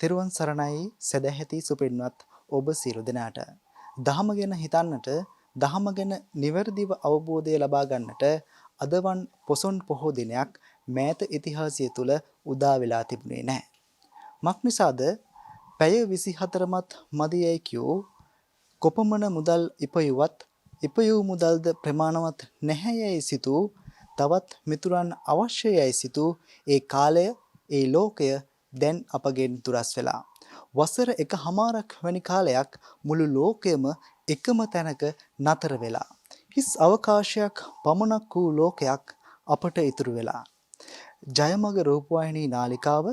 තෙරුවන් සරණයි සදැහැති සුපින්වත් ඔබ සියලු දෙනාට. දහම ගැන හිතන්නට, දහම ගැන නිවැරදිව අවබෝධය ලබා ගන්නට අදවන් පොසොන් පොහෝ දිනයක් මෑත ඉතිහාසය තුල උදා වෙලා තිබුණේ නැහැ. මක්නිසාද පැය 24මත් මදියයි කියෝ කොපමණ මුදල් ඉපයුවත් ඉපයූ මුදල්ද ප්‍රමාණවත් නැහැයයි සිතූ තවත් මිතුරන් අවශ්‍යයයි සිතූ ඒ කාලය ඒ ලෝකය දැන් අපගෙන් දුරස් වෙලා. වසර 1.5ක් වැනි කාලයක් මුළු ලෝකයම එකම තැනක නතර වෙලා. හිස් අවකාශයක් පමණක් වූ ලෝකයක් අපට ඉතුරු වෙලා. ජයමග රූපවාහිනී නාලිකාව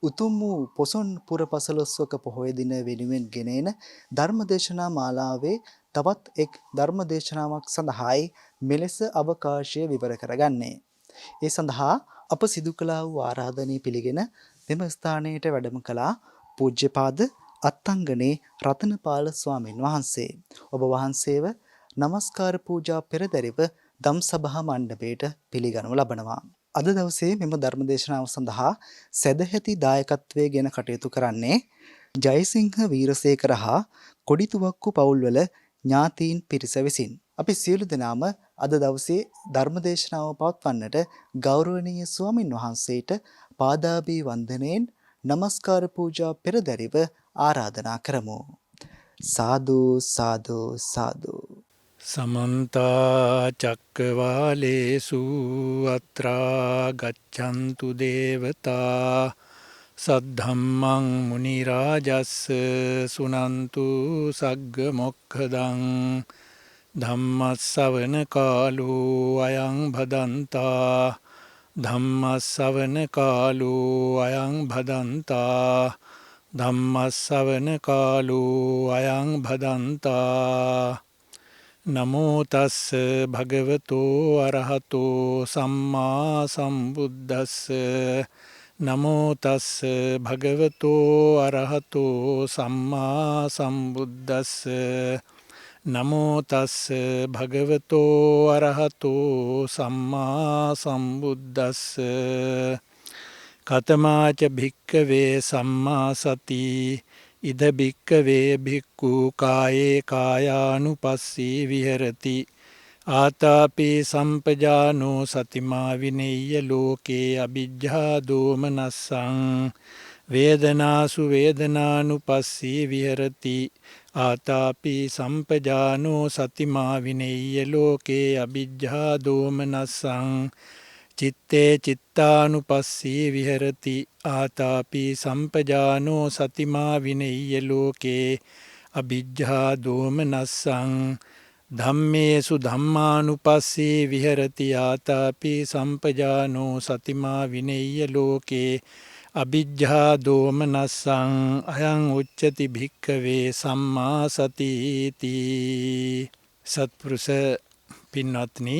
උතුම් වූ පොසොන් පුර පසළොස්වක පොහොය දින වෙනුවෙන් ගෙනෙන ධර්මදේශනා මාලාවේ තවත් එක් ධර්මදේශනාවක් සඳහායි මෙලෙස අවකාශය විවර කරගන්නේ. ඒ සඳහා අප සිදු කළා වූ ආරාධනය පිළිගෙන මෙම ස්ථානයට වැඩම කළා පූජ්‍යපාද අත්තංගනේ රතනපාල ස්වාමින් වහන්සේ. ඔබ වහන්සේව নমස්කාර පූජා පෙරදරිව ධම්සභා මණ්ඩපයට පිළිගනු ලබනවා. අද දවසේ මෙම ධර්මදේශනාව සඳහා සදැහැති දායකත්වයේ ගෙන කටයුතු කරන්නේ ජයසිංහ වීරසේකර හා කොඩිතුවක්කු පවුල්වල ඥාතීන් පිරිස විසින්. අපි සියලු දෙනාම අද දවසේ ධර්මදේශනාව පවත්වන්නට ගෞරවනීය ස්වාමින් වහන්සේට පාදාභි වන්දනයෙන් নমස්කාර පූජා පෙරදරිව ආරාධනා කරමු. සාදු සාදු සාදු. සමන්ත චක්කවාලේසු අත්‍රා ගච්ඡන්තු දේවතා සද්ධම්මං මුනි රාජස්ස සුනන්තු සග්ග මොක්ඛදං ධම්මස්සවන කාලෝ අයං භදන්තා ධම්මස්සවන කාලෝ අයං භදන්තා ධම්මස්සවන කාලෝ අයං භදන්තා නමෝ තස්ස භගවතෝ අරහතෝ සම්මා සම්බුද්දස්ස නමෝ තස්ස භගවතෝ අරහතෝ සම්මා සම්බුද්දස්ස නමෝ තස්ස භගවතෝ අරහතෝ සම්මා සම්බුද්දස්ස කතමාච භික්ඛවේ සම්මා සති ඉද භික්ඛවේ භික්ඛු කායේ කායානුපස්සී විහෙරති ආතාපි සම්පජානෝ සතිමා විනෙය්‍ය ලෝකේ අ비ජ්ජා දෝමනස්සං වේදනාසු වේදනානුපස්සී විහෙරති ආතාපි සම්පජානෝ සතිමා විනෙය්‍ය ලෝකේ අ비ජ්ජා දෝමනස්සං චිත්තේ චිත්තානුපස්සී විහෙරති ආතාපි සම්පජානෝ සතිමා විනෙය්‍ය ලෝකේ අ비ජ්ජා දෝමනස්සං ධම්මේසු ධම්මානුපස්සී විහෙරති ආතාපි සම්පජානෝ සතිමා විනෙය්‍ය ලෝකේ අ비ජ්ජා දෝමනස්සං අයං උච්චති භික්ඛවේ සම්මා සතිති. සත්පුරුෂ පින්වත්නි,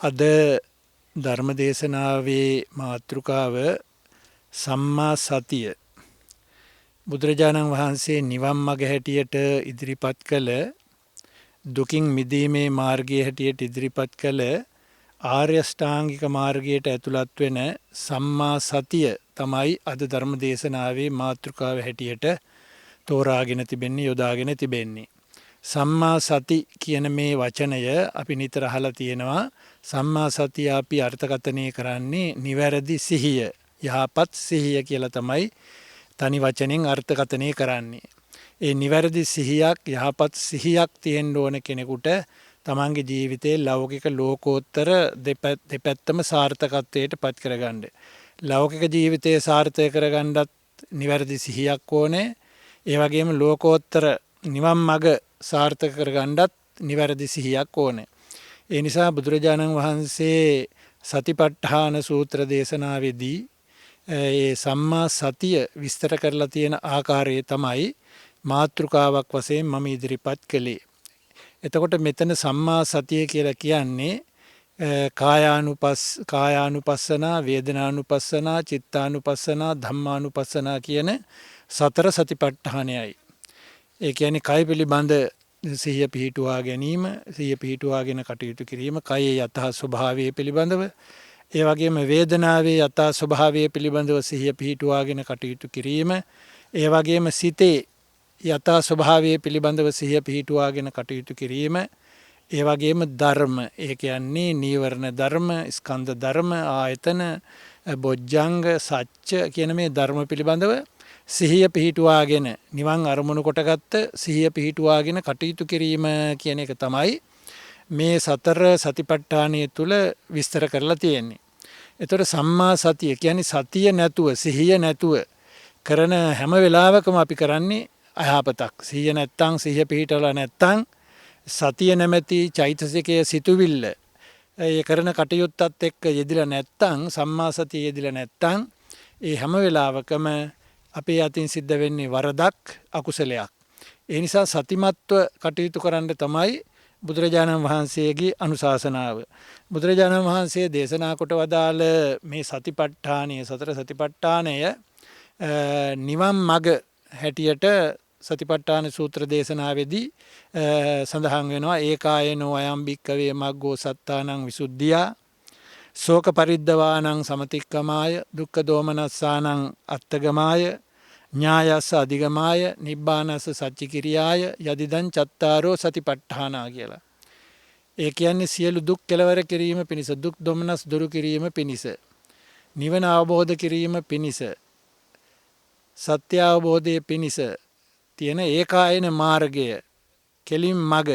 අද ධර්මදේශනාවේ මාතෘකාව සම්මා සතිය. බුදුරජාණන් වහන්සේ නිවන් මඟ හැටියට ඉදිරිපත් කළ, දුකින් මිදීමේ මාර්ගය හැටියට ඉදිරිපත් කළ ආර්ය ශ්‍රාංගික මාර්ගයට ඇතුළත් වෙන සම්මා සතිය තමයි අද ධර්මදේශනාවේ මාතෘකාව හැටියට තෝරාගෙන තිබෙන්නේ, යොදාගෙන තිබෙන්නේ. සම්මා සති කියන මේ වචනය අපි නිතර අහලා තියෙනවා. සම්මා සතිය අපි අර්ථකථනය කරන්නේ නිවැරදි සිහිය, යහපත් සිහිය කියලා තමයි තනි වචනෙන් අර්ථකථනය කරන්නේ. ඒ නිවැරදි සිහියක්, යහපත් සිහියක් තියෙන්න ඕන කෙනෙකුට තමන්ගේ ජීවිතයේ ලෞකික ලෝකෝත්තර දෙපැත්තම සාර්ථකත්වයට පත් කරගන්න. ලෞකික ජීවිතයේ සාර්ථක කරගන්නත් නිවැරදි සිහියක් ඕනේ. ඒ වගේම ලෝකෝත්තර නිවන් මඟ සාර්ථක කරගන්නත් නිවැරදි සිහියක් ඕනේ. ඒ නිසා බුදුරජාණන් වහන්සේ සතිපට්ඨාන සූත්‍ර දේශනාවේදී ඒ සම්මා සතිය විස්තර කරලා තියෙන ආකාරය තමයි මාතෘකාවක් වශයෙන් මම ඉදිරිපත් කළේ. එතකොට මෙතන සම්මා සතිය කියලා කියන්නේ කායානුපස්සනා, වේදනානුපස්සනා, චිත්තානුපස්සනා, ධම්මානුපස්සනා කියන සතර සතිපට්ඨානයයි. ඒ කියන්නේ කය පිළිබඳ සිහිය පිහිටුවා ගැනීම, සිහිය පිහිටුවාගෙන කටයුතු කිරීම, කයේ යථා ස්වභාවය පිළිබඳව, ඒ වගේම වේදනාවේ යථා ස්වභාවය පිළිබඳව සිහිය පිහිටුවාගෙන කටයුතු කිරීම. ඒ වගේම සිතේ යථා ස්වභාවය පිළිබඳව සිහිය පිහිටුවාගෙන කටයුතු කිරීම. ඒ වගේම ධර්ම, ඒ කියන්නේ නීවරණ ධර්ම, ස්කන්ධ ධර්ම, ආයතන, බොජ්ජංග, සච්ච කියන මේ ධර්ම පිළිබඳව සිහිය පිහිටුවාගෙන නිවන් අරමුණු කොටගත්ත සිහිය පිහිටුවාගෙන කටයුතු කිරීම කියන එක තමයි මේ සතර සතිපට්ඨානය තුළ විස්තර කරලා තියෙන්නේ. එතකොට සම්මා සතිය කියන්නේ සතිය නැතුව, සිහිය නැතුව කරන හැම වෙලාවකම අපි කරන්නේ අයහපතක්. සිහිය නැත්තම්, සිහිය පිහිටවලා නැත්තම්, සතිය නැමැති චෛතසිකයේ සිතුවිල්ල ඒ කරන කටයුත්තත් එක්ක යෙදිලා නැත්තම්, සම්මා සතිය යෙදිලා නැත්තම්, ඒ හැම වෙලාවකම අපේ අතින් සිද්ධ වෙන්නේ වරදක්, අකුසලයක්. ඒ නිසා සතිමත්ව කටයුතු කරන්න තමයි බුදුරජාණන් වහන්සේගේ අනුශාසනාව. බුදුරජාණන් වහන්සේ දේශනා කොට වදාළ මේ සතිපට්ඨානය, සතර සතිපට්ඨානය නිවන් මඟ හැටියට සතිපට්ඨාන සූත්‍ර දේශනාවේදී සඳහන් වෙනවා. ඒකායනෝ අයම් භික්කවේ මග්ගෝ සත්තානං විසුද්ධියා ශෝක පරිද්දවානං සමතික්කමාය දුක්ඛ දෝමනස්සානං අත්තගමාය ඥායස්ස අධිගමාය නිබ්බානස්ස සච්චිකිරියාය යදිදං චත්තාරෝ සතිපට්ඨානා කියලා. ඒ කියන්නේ සියලු දුක් කෙලවර කිරීම පිණිස, දුක් දොමනස් දුරු කිරීම පිණිස, නිවන අවබෝධ කිරීම පිණිස, සත්‍ය අවබෝධය පිණිස තියෙන ඒකායන මාර්ගය, කෙලින් මග,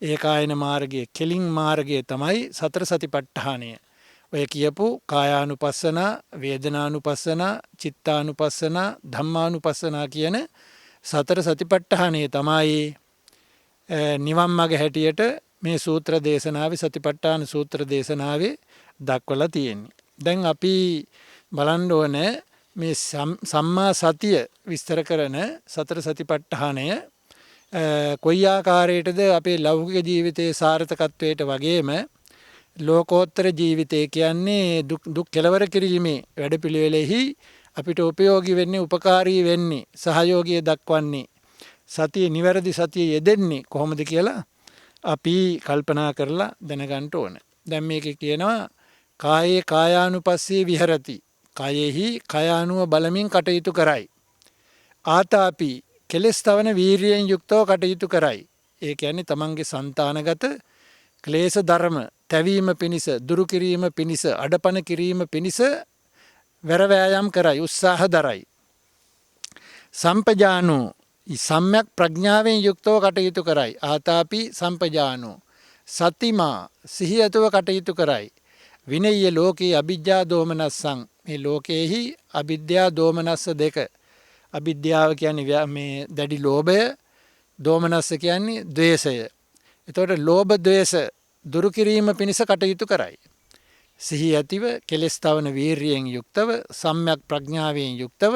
ඒකායන මාර්ගය, කෙලින් මාර්ගය තමයි සතර සතිපට්ඨානය. ඔය කියපු කායානුපස්සනා, වේදනානුපස්සනා, චිත්තානුපස්සනා, ධම්මානුපස්සනා කියන සතර සතිපට්ඨානය තමයි නිවන් මඟ හැටියට මේ සූත්‍ර දේශනාවේ, සතිපට්ඨාන සූත්‍ර දේශනාවේ දක්වලා තියෙන්නේ. දැන් අපි බලන්න ඕනේ මේ සම්මා සතිය විස්තර කරන සතර සතිපට්ඨානය කොයි ආකාරයටද අපේ ලෞකික ජීවිතයේ සාර්ථකත්වයට වගේම ලෝකෝත්තර ජීවිතය කියන්නේ දුක් කෙලවර කිරීමේ වැඩපිළිවෙලෙහි අපිට උපයෝගී වෙන්නේ, උපකාරී වෙන්නේ, සහයෝගය දක්වන්නේ, සතිය නිවැරදි සතිය යෙදෙන්නේ කොහොමද කියලා අපි කල්පනා කරලා දැනගන්න ඕන. දැන් මේකේ කියනවා කායේ කායානුපස්සී විහෙරති. කයෙහි කයානුව බලමින් කටයුතු කරයි. ආතාපි කෙලෙස් තවන වීරියෙන් යුක්තව කටයුතු කරයි. ඒ කියන්නේ තමන්ගේ సంతానගත ක්ලේශ ධර්ම තැවීම පිණිස, දුරු කිරීම පිණිස, අඩපණ කිරීම පිණිස වැරවෑයම් කරයි, උත්සාහ දරයි. සම්පජානෝ සම්‍යක් ප්‍රඥාවෙන් යුක්තව කටයුතු කරයි. ආතාපි සම්පජානෝ සතිමා සිහියතුව කටයුතු කරයි. විනය්‍ය ලෝකේ අවිජ්ජා දෝමනස්සං. මේ ලෝකයේහි අවිද්‍යා දෝමනස්ස දෙක. අවිද්‍යාව කියන්නේ මේ දැඩි ලෝභය, දෝමනස්ස කියන්නේ ද්වේෂය. එතකොට ලෝභ ද්වේෂ දුරු කිරීම පිණිස කටයුතු කරයි. සිහි ඇතිව, කෙලෙස් තවන වීරියෙන් යුක්තව, සම්‍යක් ප්‍රඥාවෙන් යුක්තව,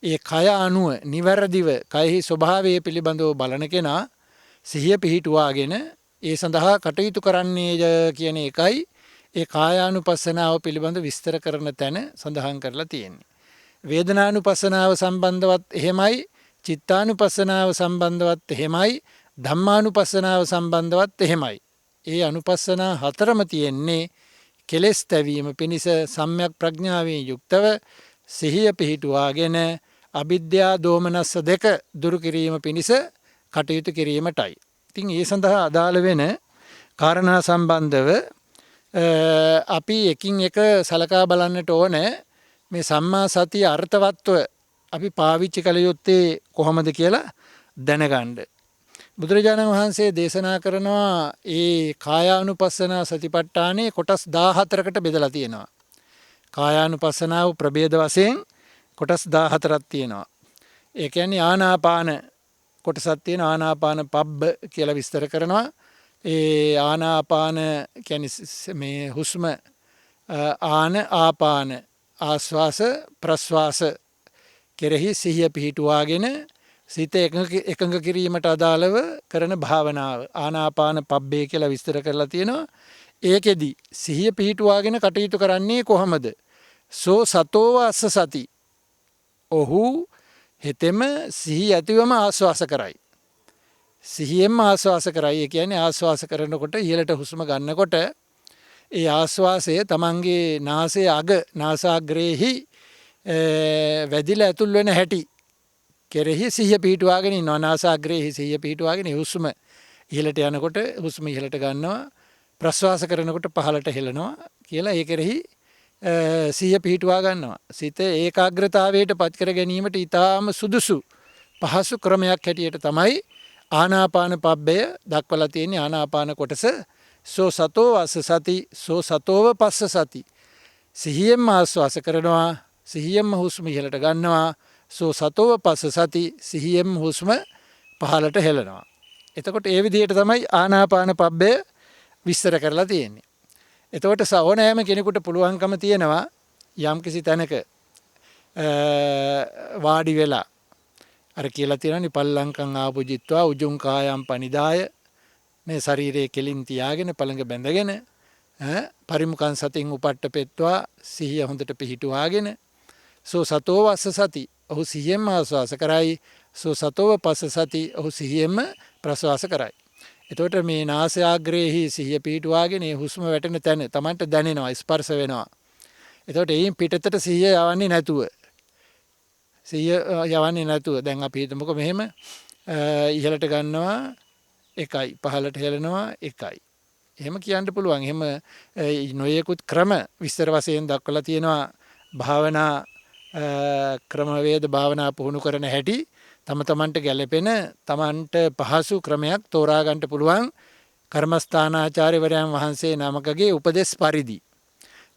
ඒ කය අනුව නිවැරදිව කයෙහි ස්වභාවය පිළිබඳව බලන කෙනා සිහිය පිහිටුවාගෙන ඒ සඳහා කටයුතු කරන්නේය කියන එකයි ඒ කායානුපස්සනාව පිළිබඳ විස්තර කරන තැන සඳහන් කරලා තියෙන්නේ. වේදනානුපස්සනාව සම්බන්ධවත් එහෙමයි, චිත්තානුපස්සනාව සම්බන්ධවත් එහෙමයි, ධම්මානුපස්සනාව සම්බන්ධවත් එහෙමයි. ඒ අනුපස්සනා හතරම තියෙන්නේ කෙලෙස් තැවීම පිණිස සම්‍යක් ප්‍රඥාවෙන් යුක්තව සිහිය පිහිටුවාගෙන අවිද්‍යා දෝමනස්ස දෙක දුරු කිරීම පිණිස කටයුතු කිරීමටයි. ඉතින් ඒ සඳහා අදාළ වෙන කාරණා සම්බන්ධව අපි එකින් එක සලකා බලන්නට ඕන. මේ සම්මා සතිය අර්ථවත්ව අපි පාවිච්චි කළ යුත්තේ කොහොමද කියලා දැනගන්න. බුදුරජාණන් වහන්සේ දේශනා කරනවා ඒ කායානුපස්සනා සතිපට්ඨානයේ කොටස් 14කට බෙදලා තියෙනවා. කායානුපස්සනාව ප්‍රභේද වශයෙන් කොටස් 14ක් තියෙනවා. ඒ කියන්නේ ආනාපාන කොටසක් තියෙන, ආනාපාන පබ්බ කියලා විස්තර කරනවා. ඒ ආනාපාන කියන්නේ මේ හුස්ම ආන ආපාන, ආශ්වාස ප්‍රශ්වාස කෙරෙහි සිහිය පිහිටුවාගෙන සිත එකඟ කිරීමට අදාළව කරන භාවනාව ආනාපාන පබ්බේ කියලා විස්තර කරලා තියෙනවා. ඒකෙදි සිහිය පිහිටුවාගෙන කටයුතු කරන්නේ කොහොමද? සෝ සතෝව අස්ස සති. ඔහු හෙතෙම සිහි ඇතිවම ආශ්වාස කරයි. සිහියෙන්ම ආශ්වාස කරයි. ඒ කියන්නේ ආශ්වාස කරනකොට ඉහළට හුස්ම ගන්නකොට ඒ ආශ්වාසය තමන්ගේ නාසයේ අග නාසාග්‍රේහි වැදිලා ඇතුල් වෙන හැටි කෙරෙහි සිහිය පිහිටුවාගෙන ඉන්නවා. නාසාග්‍රේහි සිහිය පිහිටුවාගෙන හුස්ම ඉහළට යනකොට හුස්ම ඉහළට ගන්නවා, ප්‍රශ්වාස කරනකොට පහළට හෙලනවා කියලා ඒ කෙරෙහි සිහිය පිහිටුවා ගන්නවා. සිත ඒකාග්‍රතාවයට පත් කර ගැනීමට ඉතාම සුදුසු පහසු ක්‍රමයක් හැටියට තමයි ආනාපාන පබ්බය දක්වලා තියෙන්නේ. ආනාපාන කොටස සෝ සතෝ අස්ස සති සෝ සතෝව පස්ස සති. සිහියෙන්ම ආශ්වාස කරනවා, සිහියෙන්ම හුස්ම ඉහළට ගන්නවා, සෝ සතෝව පස්ස සති සිහියෙන්ම හුස්ම පහළට හෙලනවා. එතකොට ඒ විදිහට තමයි ආනාපාන පබ්බය විස්තර කරලා තියෙන්නේ. එතකොට ඕනෑම කෙනෙකුට පුළුවන්කම තියෙනවා යම්කිසි තැනක වාඩි වෙලා අර කියලා තියෙනනේ පල්ලංකං ආපුජිත්වා උජුං කායම් පනිදාය, මේ ශරීරයේ කෙලින් තියාගෙන පළඟ බැඳගෙන පරිමුඛං සතින් උපට්ඨපෙත්වා සිහිය හොඳට පිහිටුවාගෙන සෝ සතෝ වස්ස සති ඔහු සිහියෙන්ම ආශ්වාස කරයි, සෝ සතෝව පස්ස සති ඔහු සිහියෙන්ම ප්‍රශ්වාස කරයි. එතකොට මේ නාසයාග්‍රේහි සිහිය පිහිටුවාගෙන හුස්ම වැටෙන තැන Tamanට දැනෙනවා, ස්පර්ශ වෙනවා. එතකොට එයින් පිටතට සිහිය යවන්නේ නැතුව දැන් අපි හිතමුකෝ මෙහෙම ඉහළට ගන්නවා 1යි, පහළට හෙලනවා 1යි. එහෙම කියන්න පුළුවන්. එහෙම නොයෙකුත් ක්‍රම විස්තර වශයෙන් දක්වලා තියෙනවා. භාවනා ක්‍රමවේද භාවනා පුහුණු කරන හැටි තම තමන්ට ගැලපෙන තමන්ට පහසු ක්‍රමයක් තෝරා ගන්නට පුළුවන් කර්මස්ථානාචාර්යවරයන් වහන්සේ නමකගේ උපදෙස් පරිදි.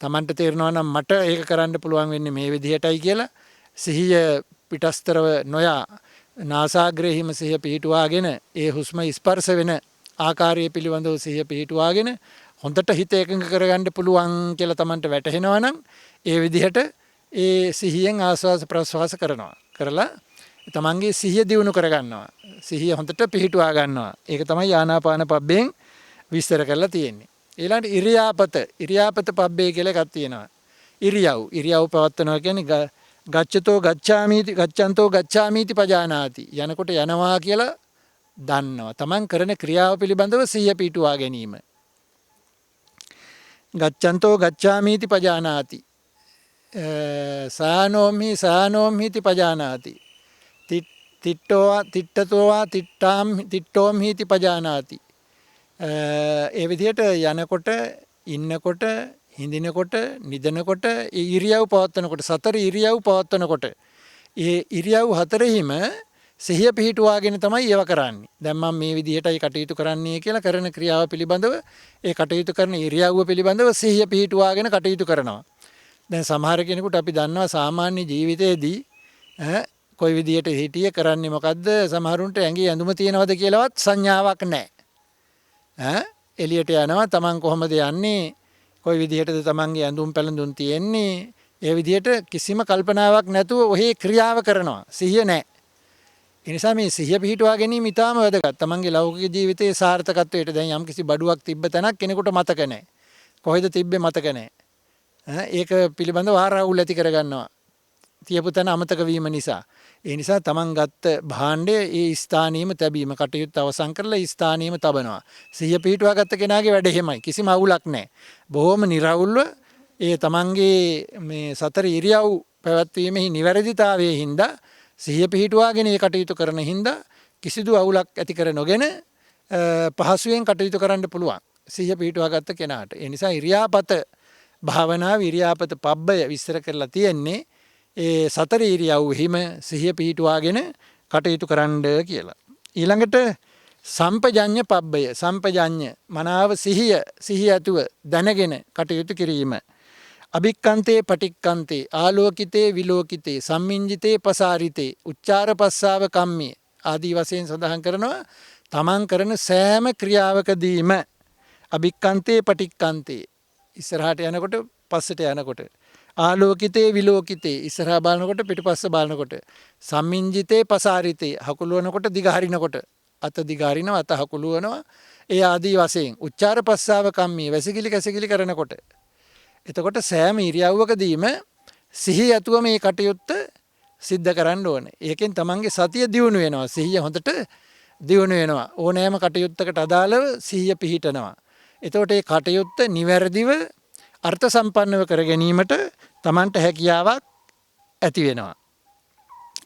තමන්ට තේරෙනවා නම් මට ඒක කරන්න පුළුවන් වෙන්නේ මේ විදිහටයි කියලා සිහිය පිටස්තරව නොයා නාසාග්‍රේහිම සිහිය පිහිටුවාගෙන ඒ හුස්ම ස්පර්ශ වෙන ආකාරය පිළිබඳව සිහිය පිහිටුවාගෙන හොඳට හිත එකඟ කරගන්න පුළුවන් කියලා තමන්ට වැටහෙනවා නම් ඒ විදිහට ඒ සිහියෙන් ආස්වාස ප්‍රස්වාස කරලා තමන්ගේ සිහිය දියුණු කරගන්නවා. සිහිය හොඳට පිහිටුවා ගන්නවා. ඒක තමයි ආනාපාන පබ්බෙන් විස්තර කරලා තියෙන්නේ. ඊළඟට ඉරියාපත පබ්බේ කියලා එකක් තියෙනවා. ඉරියව් පවත්වනවා කියන්නේ ගච්ඡන්තෝ ගච්ඡාමීති පජානාති. යනකොට යනවා කියලා දන්නවා. තමන් කරන ක්‍රියාව පිළිබඳව සිහිය පිහිටුවා ගැනීම. ගච්ඡන්තෝ ගච්ඡාමීති පජානාති. සානෝම්හිති පජානාති. තිට්ඨතෝවා තිට්ඨෝම්හිති පජානාති. ඒ විදිහට යනකොට, ඉන්නකොට, හිඳිනකොට, නිදනකොට, ඉරියව් පවත්වනකොට, සතර ඉරියව් පවත්වනකොට ඒ ඉරියව් හතරෙහිම සිහිය පිහිටුවාගෙන තමයි ඒව කරන්නේ. දැන් මම මේ විදිහටයි කටයුතු කරන්නේ කියලා කරන ක්‍රියාව පිළිබඳව, ඒ කටයුතු කරන ඉරියව්ව පිළිබඳව සිහිය පිහිටුවාගෙන කටයුතු කරනවා. දැන් සමහර කෙනෙකුට අපි දන්නවා සාමාන්‍ය ජීවිතයේදී කොයි විදිහට හිටියේ කරන්නේ මොකද්ද, සමහරුන්ට ඇඟේ ඇඳුම තියනවද කියලාවත් සංඥාවක් නැහැ. එළියට යනවා, Taman කොහොමද යන්නේ, කොයි විදිහටද Tamanගේ ඇඳුම් පැළඳුම් තියෙන්නේ, ඒ විදිහට කිසිම කල්පනාවක් නැතුව ඔහේ ක්‍රියාව කරනවා. සිහිය නැහැ. ඒ නිසා මේ සිහිය පිහිටුවා ගැනීම ඉතාම වැදගත්. Tamanගේ ලෞකික ජීවිතයේ සාර්ථකත්වයට දැන් යම්කිසි බඩුවක් තිබ්බ තැනක් කෙනෙකුට මතක නැහැ. කොහෙද තිබ්බේ මතක නැහැ. ඒක පිළිබඳව ආරවුල් ඇති කරගන්නවා. තියපු තැන අමතක වීම නිසා. ඒ නිසා Taman ගත්ත භාණ්ඩය ඒ ස්ථානීයම තැබීම, කටයුත්ත අවසන් කරලා ස්ථානීයම තබනවා. සිහිය පිහිටුවා ගත්ත කෙනාගේ වැඩ එහෙමයි. කිසිම අවුලක් නැහැ. බොහොම නිර්වුල්ව ඒ Tamanගේ මේ සතර ඉරියව් පැවැත්වීමෙහි නිවැරදිතාවයේ හින්දා සිහිය පිහිටුවාගෙන ඒ කටයුතු කරන හින්දා කිසිදු අවුලක් ඇති කර නොගෙන පහසුවෙන් කටයුතු කරන්න පුළුවන්. සිහිය පිහිටුවා ගත්ත කෙනාට. ඒ නිසා ඉරියාපත භාවනාව, ඉරියාපත පබ්බය විස්තර කරලා තියෙන්නේ ඒ සතර ඉරියව්වෙහිම සිහිය පිහිටුවාගෙන කටයුතු කරන්න කියලා. ඊළඟට සම්පජඤ්ඤ පබ්බය. සම්පජඤ්ඤ මනාව සිහිය ඇතුව දැනගෙන කටයුතු කිරීම. අභික්කන්තේ පටික්කන්තේ ආලෝකිතේ විලෝකිතේ සම්මිංජිතේ පසාරිතේ උච්චාර පස්සාව කම්මේ ආදී වශයෙන් සඳහන් කරනවා. තමන් කරන සෑම ක්‍රියාවකදීම අභික්කන්තේ පටික්කන්තේ, ඉස්සරහට යනකොට පස්සට යනකොට, ආලෝකිතේ විලෝකිතේ, ඉස්සරහා බලනකොට පිටපස්ස බලනකොට, සම්මිංජිතේ පසාරිතේ, හකුලුවනකොට දිගහරිනකොට, අත දිගහරිනවා, අත හකුලුවනවා, ඒ ආදී වශයෙන් උච්චාර පස්සාව කම්මී, වැසිකිලි කැසිකිලි කරනකොට. එතකොට සෑම ඉරියව්වකදීම සිහිය ඇතුව මේ කටයුත්ත සිද්ධ කරන්න ඕනේ. ඒකෙන් තමන්ගේ සතිය දියුණු වෙනවා. සිහිය හොඳට දියුණු වෙනවා. ඕනෑම කටයුත්තකට අදාළව සිහිය පිහිටනවා. එතකොට ඒ කටයුත්ත නිවැරදිව අර්ථ සම්පන්නව කර ගැනීමට තමන්ට හැකියාවක් ඇති වෙනවා.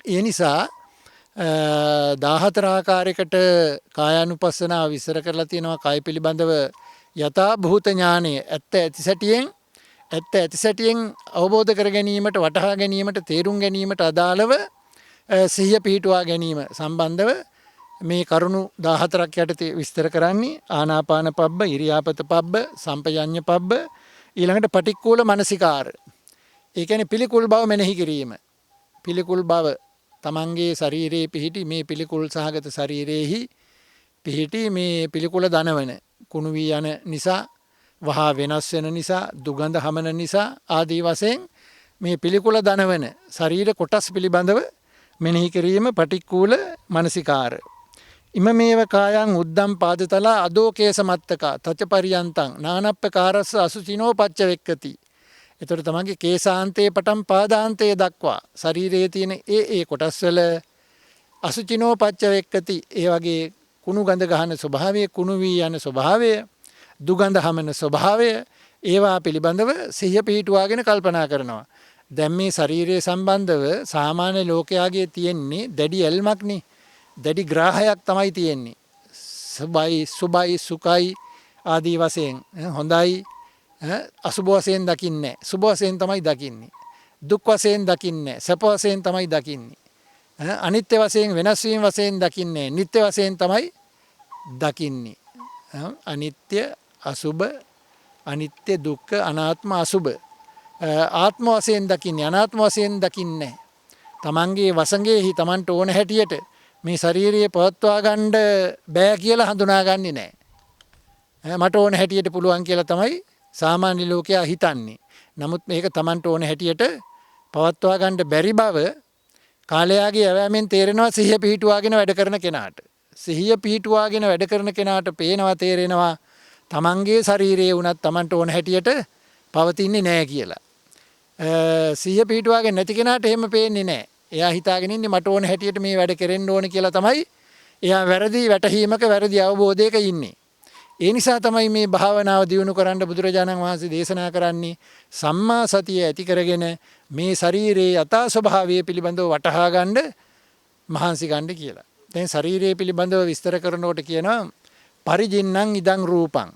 ඒ නිසා 14 ආකාරයකට කායානුපස්සනාව විස්තර කරලා තියෙනවා. කය පිළිබඳව යථා භූත ඥානය ඇත්ත ඇති සැටියෙන් අවබෝධ කර ගැනීමට, වටහා ගැනීමට, තේරුම් ගැනීමට අදාළව සිහිය පිහිටුවා ගැනීම සම්බන්ධව මේ කරුණු 14ක් යටතේ විස්තර කරන්නේ. ආනාපාන පබ්බ, ඉරියාපත පබ්බ, සම්පජඤ්ඤ පබ්බ, ඊළඟට පටික්කුල මනසිකාර. ඒ කියන්නේ පිළිකුල් බව මෙනෙහි කිරීම. පිළිකුල් බව තමන්ගේ ශරීරයේ පිහිටි මේ පිළිකුල් සහගත ශරීරයේහි පිහිටි මේ පිළිකුල දනවන කුණු වී යන නිසා, වහා වෙනස් වෙන නිසා, දුගඳ හමන නිසා ආදී වශයෙන් මේ පිළිකුල දනවන ශරීර කොටස් පිළිබඳව මෙනෙහි කිරීම පටික්කුල මනසිකාර. ඉමමේව කායං උද්දම් පාදතලා අදෝකේස මත්තකා තච පරියන්තං නානප්පකාරස්ස අසුචිනෝ පච්චවෙක්කති. එතකොට තමන්ගේ කේසාන්තයේ පටන් පාදාන්තයේ දක්වා ශරීරයේ තියෙන ඒ කොටස්වල අසුචිනෝ පච්චවෙක්කති, ඒ වගේ කුණු ගඳ ගහන ස්වභාවය, කුණු වී යන ස්වභාවය, දුගඳ හමන ස්වභාවය, ඒවා පිළිබඳව සිහිය පිහිටුවාගෙන කල්පනා කරනවා. දැන් මේ ශරීරය සම්බන්ධව සාමාන්‍ය ලෝකයාගේ තියෙන්නේ දැඩි ඇල්මක්නේ. දැඩි ග්‍රාහයක් තමයි තියෙන්නේ. සුබයි සුඛයි ආදී වශයෙන් හොඳයි අසුබ වශයෙන් දකින්නේ. සුබ වශයෙන් තමයි දකින්නේ. දුක් වශයෙන් දකින්නේ. සැප වශයෙන් තමයි දකින්නේ. අනිත්‍ය වශයෙන්, වෙනස් වීම වශයෙන් දකින්නේ. නිට්ටය වශයෙන් තමයි දකින්නේ. අනිත්‍ය, අසුබ, අනිත්‍ය, දුක්ඛ, අනාත්ම, අසුබ. ආත්ම වශයෙන් දකින්නේ, අනාත්ම වශයෙන් දකින්නේ. තමන්ගේ වසඟෙහි තමන්ට ඕන හැටියට මේ ශාරීරිය පවත්වා ගන්න බෑ කියලා හඳුනාගන්නේ නැහැ. මට ඕන හැටියට පුළුවන් කියලා තමයි සාමාන්‍ය ලෝකයා හිතන්නේ. නමුත් මේක තමන්ට ඕන හැටියට පවත්වා ගන්න බැරි බව කාලයාගේ ඇවෑමෙන් තේරෙනවා සිහිය පිහිටුවාගෙන වැඩ කරන කෙනාට. සිහිය පිහිටුවාගෙන වැඩ කරන කෙනාට පේනවා, තේරෙනවා තමන්ගේ ශරීරයේ වුණත් තමන්ට ඕන හැටියට පවතින්නේ නැහැ කියලා. සිහිය පිහිටුවාගෙන නැති කෙනාට එහෙම පේන්නේ නැහැ. එයා හිතාගෙන ඉන්නේ මට ඕන හැටියට මේ වැඩ කෙරෙන්න ඕන කියලා තමයි. එයා වැරදි වැටහීමක, වැරදි අවබෝධයක ඉන්නේ. ඒ නිසා තමයි මේ භාවනාව දියුණු කරන්න බුදුරජාණන් වහන්සේ දේශනා කරන්නේ සම්මා සතිය ඇති කරගෙන මේ ශරීරයේ යථා ස්වභාවය පිළිබඳව වටහා ගන්න මහන්සි ගන්න කියලා. දැන් ශරීරය පිළිබඳව විස්තර කරනකොට කියනවා පරිජින්නං ඉදං රූපං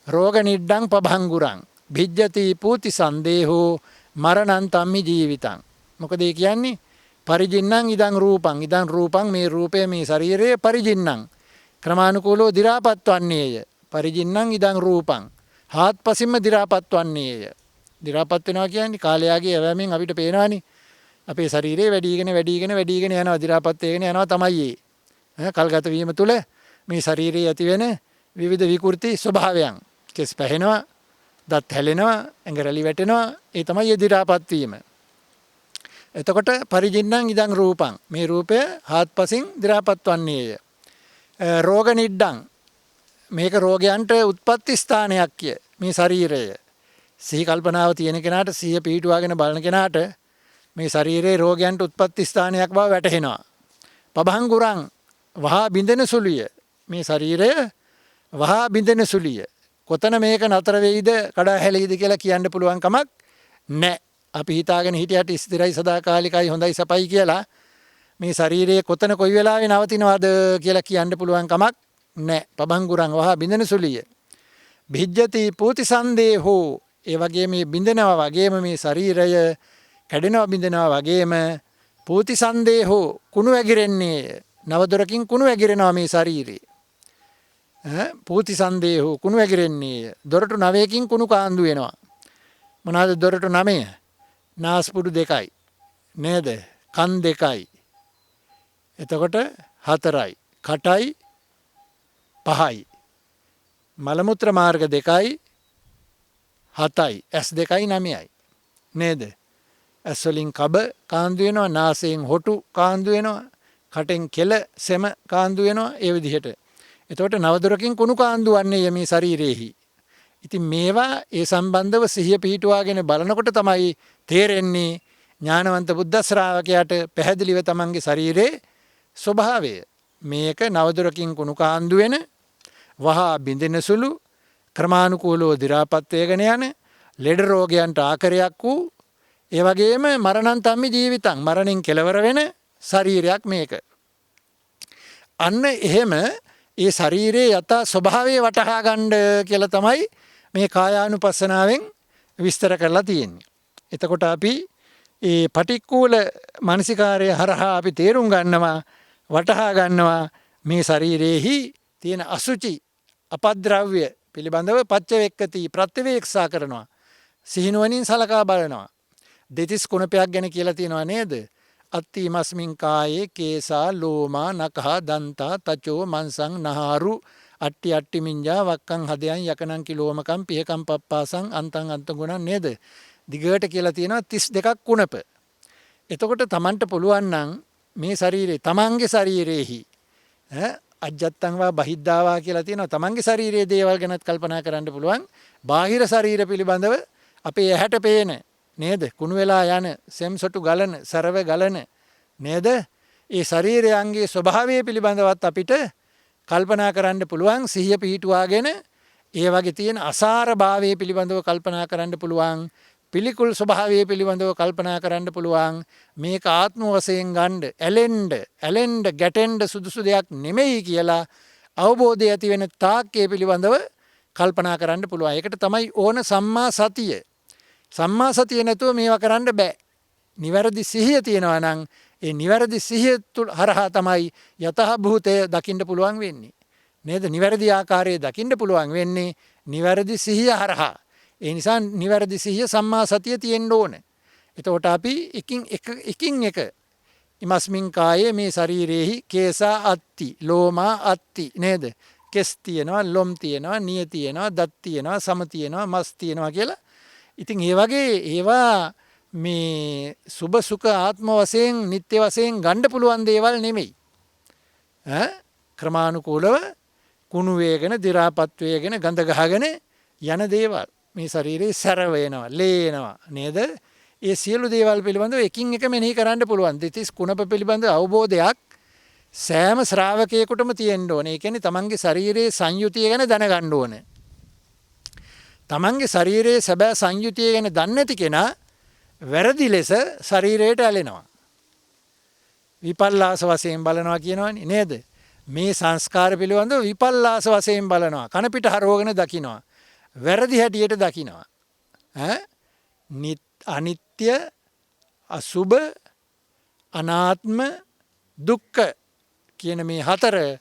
රෝග නිඩ්ඩං පභංගුරං භිජ්ජති පූති සන්දේහෝ මරණං තම්මි ජීවිතං. මොකද ඒ කියන්නේ? පරිජින්නං ඉදං රූපං. ඉදං රූපං, මේ රූපය, මේ ශරීරයේ පරිජින්නං ක්‍රමානුකූලව දි รา පත් වන්නේය. පරිජින්නං ඉදං රූපං, හාත්පසින්ම දි รา පත් වන්නේය. දි รา පත් වෙනවා කියන්නේ කාලයාගේ ඇවෑමෙන් අපිට පේනවානේ. අපේ ශරීරය වැඩිගෙන යනවා, දි รา පත් වෙගෙන යනවා තමයි ඒ. කල්ගත වීම තුළ මේ ශරීරයේ ඇති වෙන විවිධ විකෘති ස්වභාවයන්. කෙස් පැහෙනවා, දත් හැලෙනවා, ඇඟ රැලි වැටෙනවා. ඒ තමයි ඒ දි รา පත් වීම. එතකොට පරිජින්නං ඉදං රූපං, මේ රූපය හාත්පසින් දි รา පත් වන්නේය. රෝග නිඩ්ඩං, මේක රෝගයන්ට උත්පත්ති ස්ථානයක් කිය. මේ ශරීරය සිහි කල්පනාව තියෙන කෙනාට, සිහිය පිහිටුවාගෙන බලන කෙනාට මේ ශරීරයේ රෝගයන්ට උත්පත්ති ස්ථානයක් බව වැටහෙනවා. පභංගුරං, වහා බිඳෙන සුළුය. මේ ශරීරය වහා බිඳෙන සුළුය. කොතන මේක නතර වෙයිද, කඩා හැලෙයිද කියලා කියන්න පුළුවන් කමක් නැහැ. අපි හිතාගෙන හිටියට ස්ථිරයි, සදාකාලිකයි, හොඳයි, සපයි කියලා මේ ශරීරයේ කොතන කොයි වෙලාවෙ නවතිනවද කියලා කියන්න පුළුවන් කමක් නැහැ. පභංගුරං, වහා බිඳෙන සුළුය. භිජ්ජති පූති සන්දේහෝ, ඒ වගේ මේ බිඳෙනවා වගේම මේ ශරීරය කැඩෙනවා, බිඳෙනවා වගේම පූති සන්දේහෝ, කුණු වැగిරෙන්නේ. නවදොරකින් කුණු වැగిරෙනවා මේ ශරීරේ. පූති සන්දේහෝ, කුණු වැగిරෙන්නේ. දොරටු 9කින් කුණු කාන්දු වෙනවා. මොනවාද දොරටු 9? නාස්පුඩු 2යි නේද? කන් 2යි. එතකොට 4යි. කටයි 5යි. මල මුත්‍ර මාර්ග 2යි 7යි. ඇස් 2යි 9යි නේද? ඇස් වලින් කබ කාන්දු වෙනවා, නාසයෙන් හොටු කාන්දු වෙනවා, කටෙන් කෙල සෙම කාන්දු වෙනවා. ඒ විදිහට. එතකොට නවදොරකින් කුණු කාන්දු වන්නේ මේ ශරීරයේහි. ඉතින් මේවා ඒ සම්බන්ධව සිහිය පිහිටුවාගෙන බලනකොට තමයි තේරෙන්නේ ඥානවන්ත බුද්ධ ශ්‍රාවකයාට පැහැදිලිව තමන්ගේ ශරීරයේ ස්වභාවය. මේක නවදොරකින් කුණු කාන්දු වෙන, වහා බිඳෙන සුළු, ක්‍රමානුකූලව දි รา පත් වේගෙන යන ලෙඩ රෝගයන්ට ආකරයක් වූ ඒ වගේම මරණං තම්මි ජීවිතං මරණින් කෙලවර වෙන ශරීරයක් මේක. අන්න එහෙම ඒ ශරීරයේ යථා ස්වභාවය වටහා ගන්න කියලා තමයි මේ කායානුපස්සනාවෙන් විස්තර කරලා තියෙන්නේ. එතකොට අපි ඒ පටික්කුල මානසිකාරය හරහා අපි තේරුම් ගන්නවා වටහා ගන්නවා මේ ශරීරයේහි තියෙන අසුචි අපද්‍රව්‍ය පිළිබඳව පච්චවෙක්කති ප්‍රත්‍යවේක්ෂා කරනවා. සිහිනුවණින් සලකා බලනවා. දෙතිස් කුණපයක් ගැන කියලා තියෙනවා නේද? අත්ති මස්මින් කායේ කේසා ලෝමා නඛා දන්තා තචෝ මන්සං නහාරු අට්ටි අට්ටි මිඤ්ඤා වක්කං හදයන් යකනං කිලෝමකම් පියකම් පප්පාසං අන්තං අන්තගුණං නේද? දිගට කියලා තියෙනවා 32ක් කුණප. එතකොට Tamanට පුළුවන් නම් මේ ශරීරේ තමන්ගේ ශරීරයේහි අජත්තං වා බහිද්ධාවා කියලා තියෙනවා. තමන්ගේ ශරීරයේ දේවල් ගැනත් කල්පනා කරන්න පුළුවන්. බාහිර ශරීර පිළිබඳව අපේ ඇහැට පේන නේද? කුණු වෙලා යන, සෙම්සොටු ගලන, සරව ගලන නේද? ඒ ශරීරයන්ගේ ස්වභාවය පිළිබඳවත් අපිට කල්පනා කරන්න පුළුවන්. සිහිය පිහිටුවාගෙන ඒ වගේ තියෙන අසාර භාවයේ පිළිබඳව කල්පනා කරන්න පුළුවන්. පිළිකුල් ස්වභාවය පිළිබඳව කල්පනා කරන්න පුළුවන්. මේක ආත්ම වශයෙන් ගන්න ඇලෙන්න ගැටෙන්න සුදුසු දෙයක් නෙමෙයි කියලා අවබෝධය ඇති වෙන තාක්කයේ පිළිබඳව කල්පනා කරන්න පුළුවන්. ඒකට තමයි ඕන සම්මා සතිය. සම්මා සතිය නැතුව මේවා කරන්න බෑ. නිවැරදි සිහිය තියෙනවා නම් ඒ නිවැරදි සිහිය හරහා තමයි යතහ භූතය දකින්න පුළුවන් වෙන්නේ. නේද? නිවැරදි ආකාරයේ දකින්න පුළුවන් වෙන්නේ නිවැරදි සිහිය හරහා. ඒ නිසා නිවැරදි සිහිය සම්මා සතිය තියෙන්න ඕන. එතකොට අපි එකින් එක ඉමස්මින් කායේ මේ ශරීරයේහි කේසා අත්ති ලෝමා අත්ති නේද? කෙස් තියෙනවා, ලොම් තියෙනවා, නිය තියෙනවා, දත් තියෙනවා, සම තියෙනවා, මස් තියෙනවා කියලා. ඉතින් ඒ වගේ ඒවා මේ සුභ සුඛ ආත්ම වශයෙන් නිත්‍ය වශයෙන් ගන්න පුළුවන් දේවල් නෙමෙයි. ක්‍රමානුකූලව කුණු වේගෙන දි รา පත් වේගෙන ගඳ ගහගෙන යන දේවල්. මේ ශරීරයේ සැර වෙනවා, ලේනවා නේද? ඒ සියලු දේවල් පිළිබඳව එකින් එක මෙනෙහි කරන්න පුළුවන්. දෙතිස් කුණප පිළිබඳ අවබෝධයක් සෑම ශ්‍රාවකයෙකුටම තියෙන්න ඕනේ. ඒ කියන්නේ තමන්ගේ ශරීරයේ සංයුතිය ගැන දැනගන්න ඕනේ. තමන්ගේ ශරීරයේ සැබෑ සංයුතිය ගැන දන්නේ නැති කෙනා වැරදි ලෙස ශරීරයට ඇලෙනවා. විපල්ලාස වශයෙන් බලනවා කියනවනේ නේද? මේ සංස්කාර පිළිබඳව විපල්ලාස වශයෙන් බලනවා. කන පිට හරවගෙන දකිනවා. වැරදි හැටියට දකිනවා. අනිත්‍ය, අසුභ, අනාත්ම, දුක්ඛ කියන මේ හතර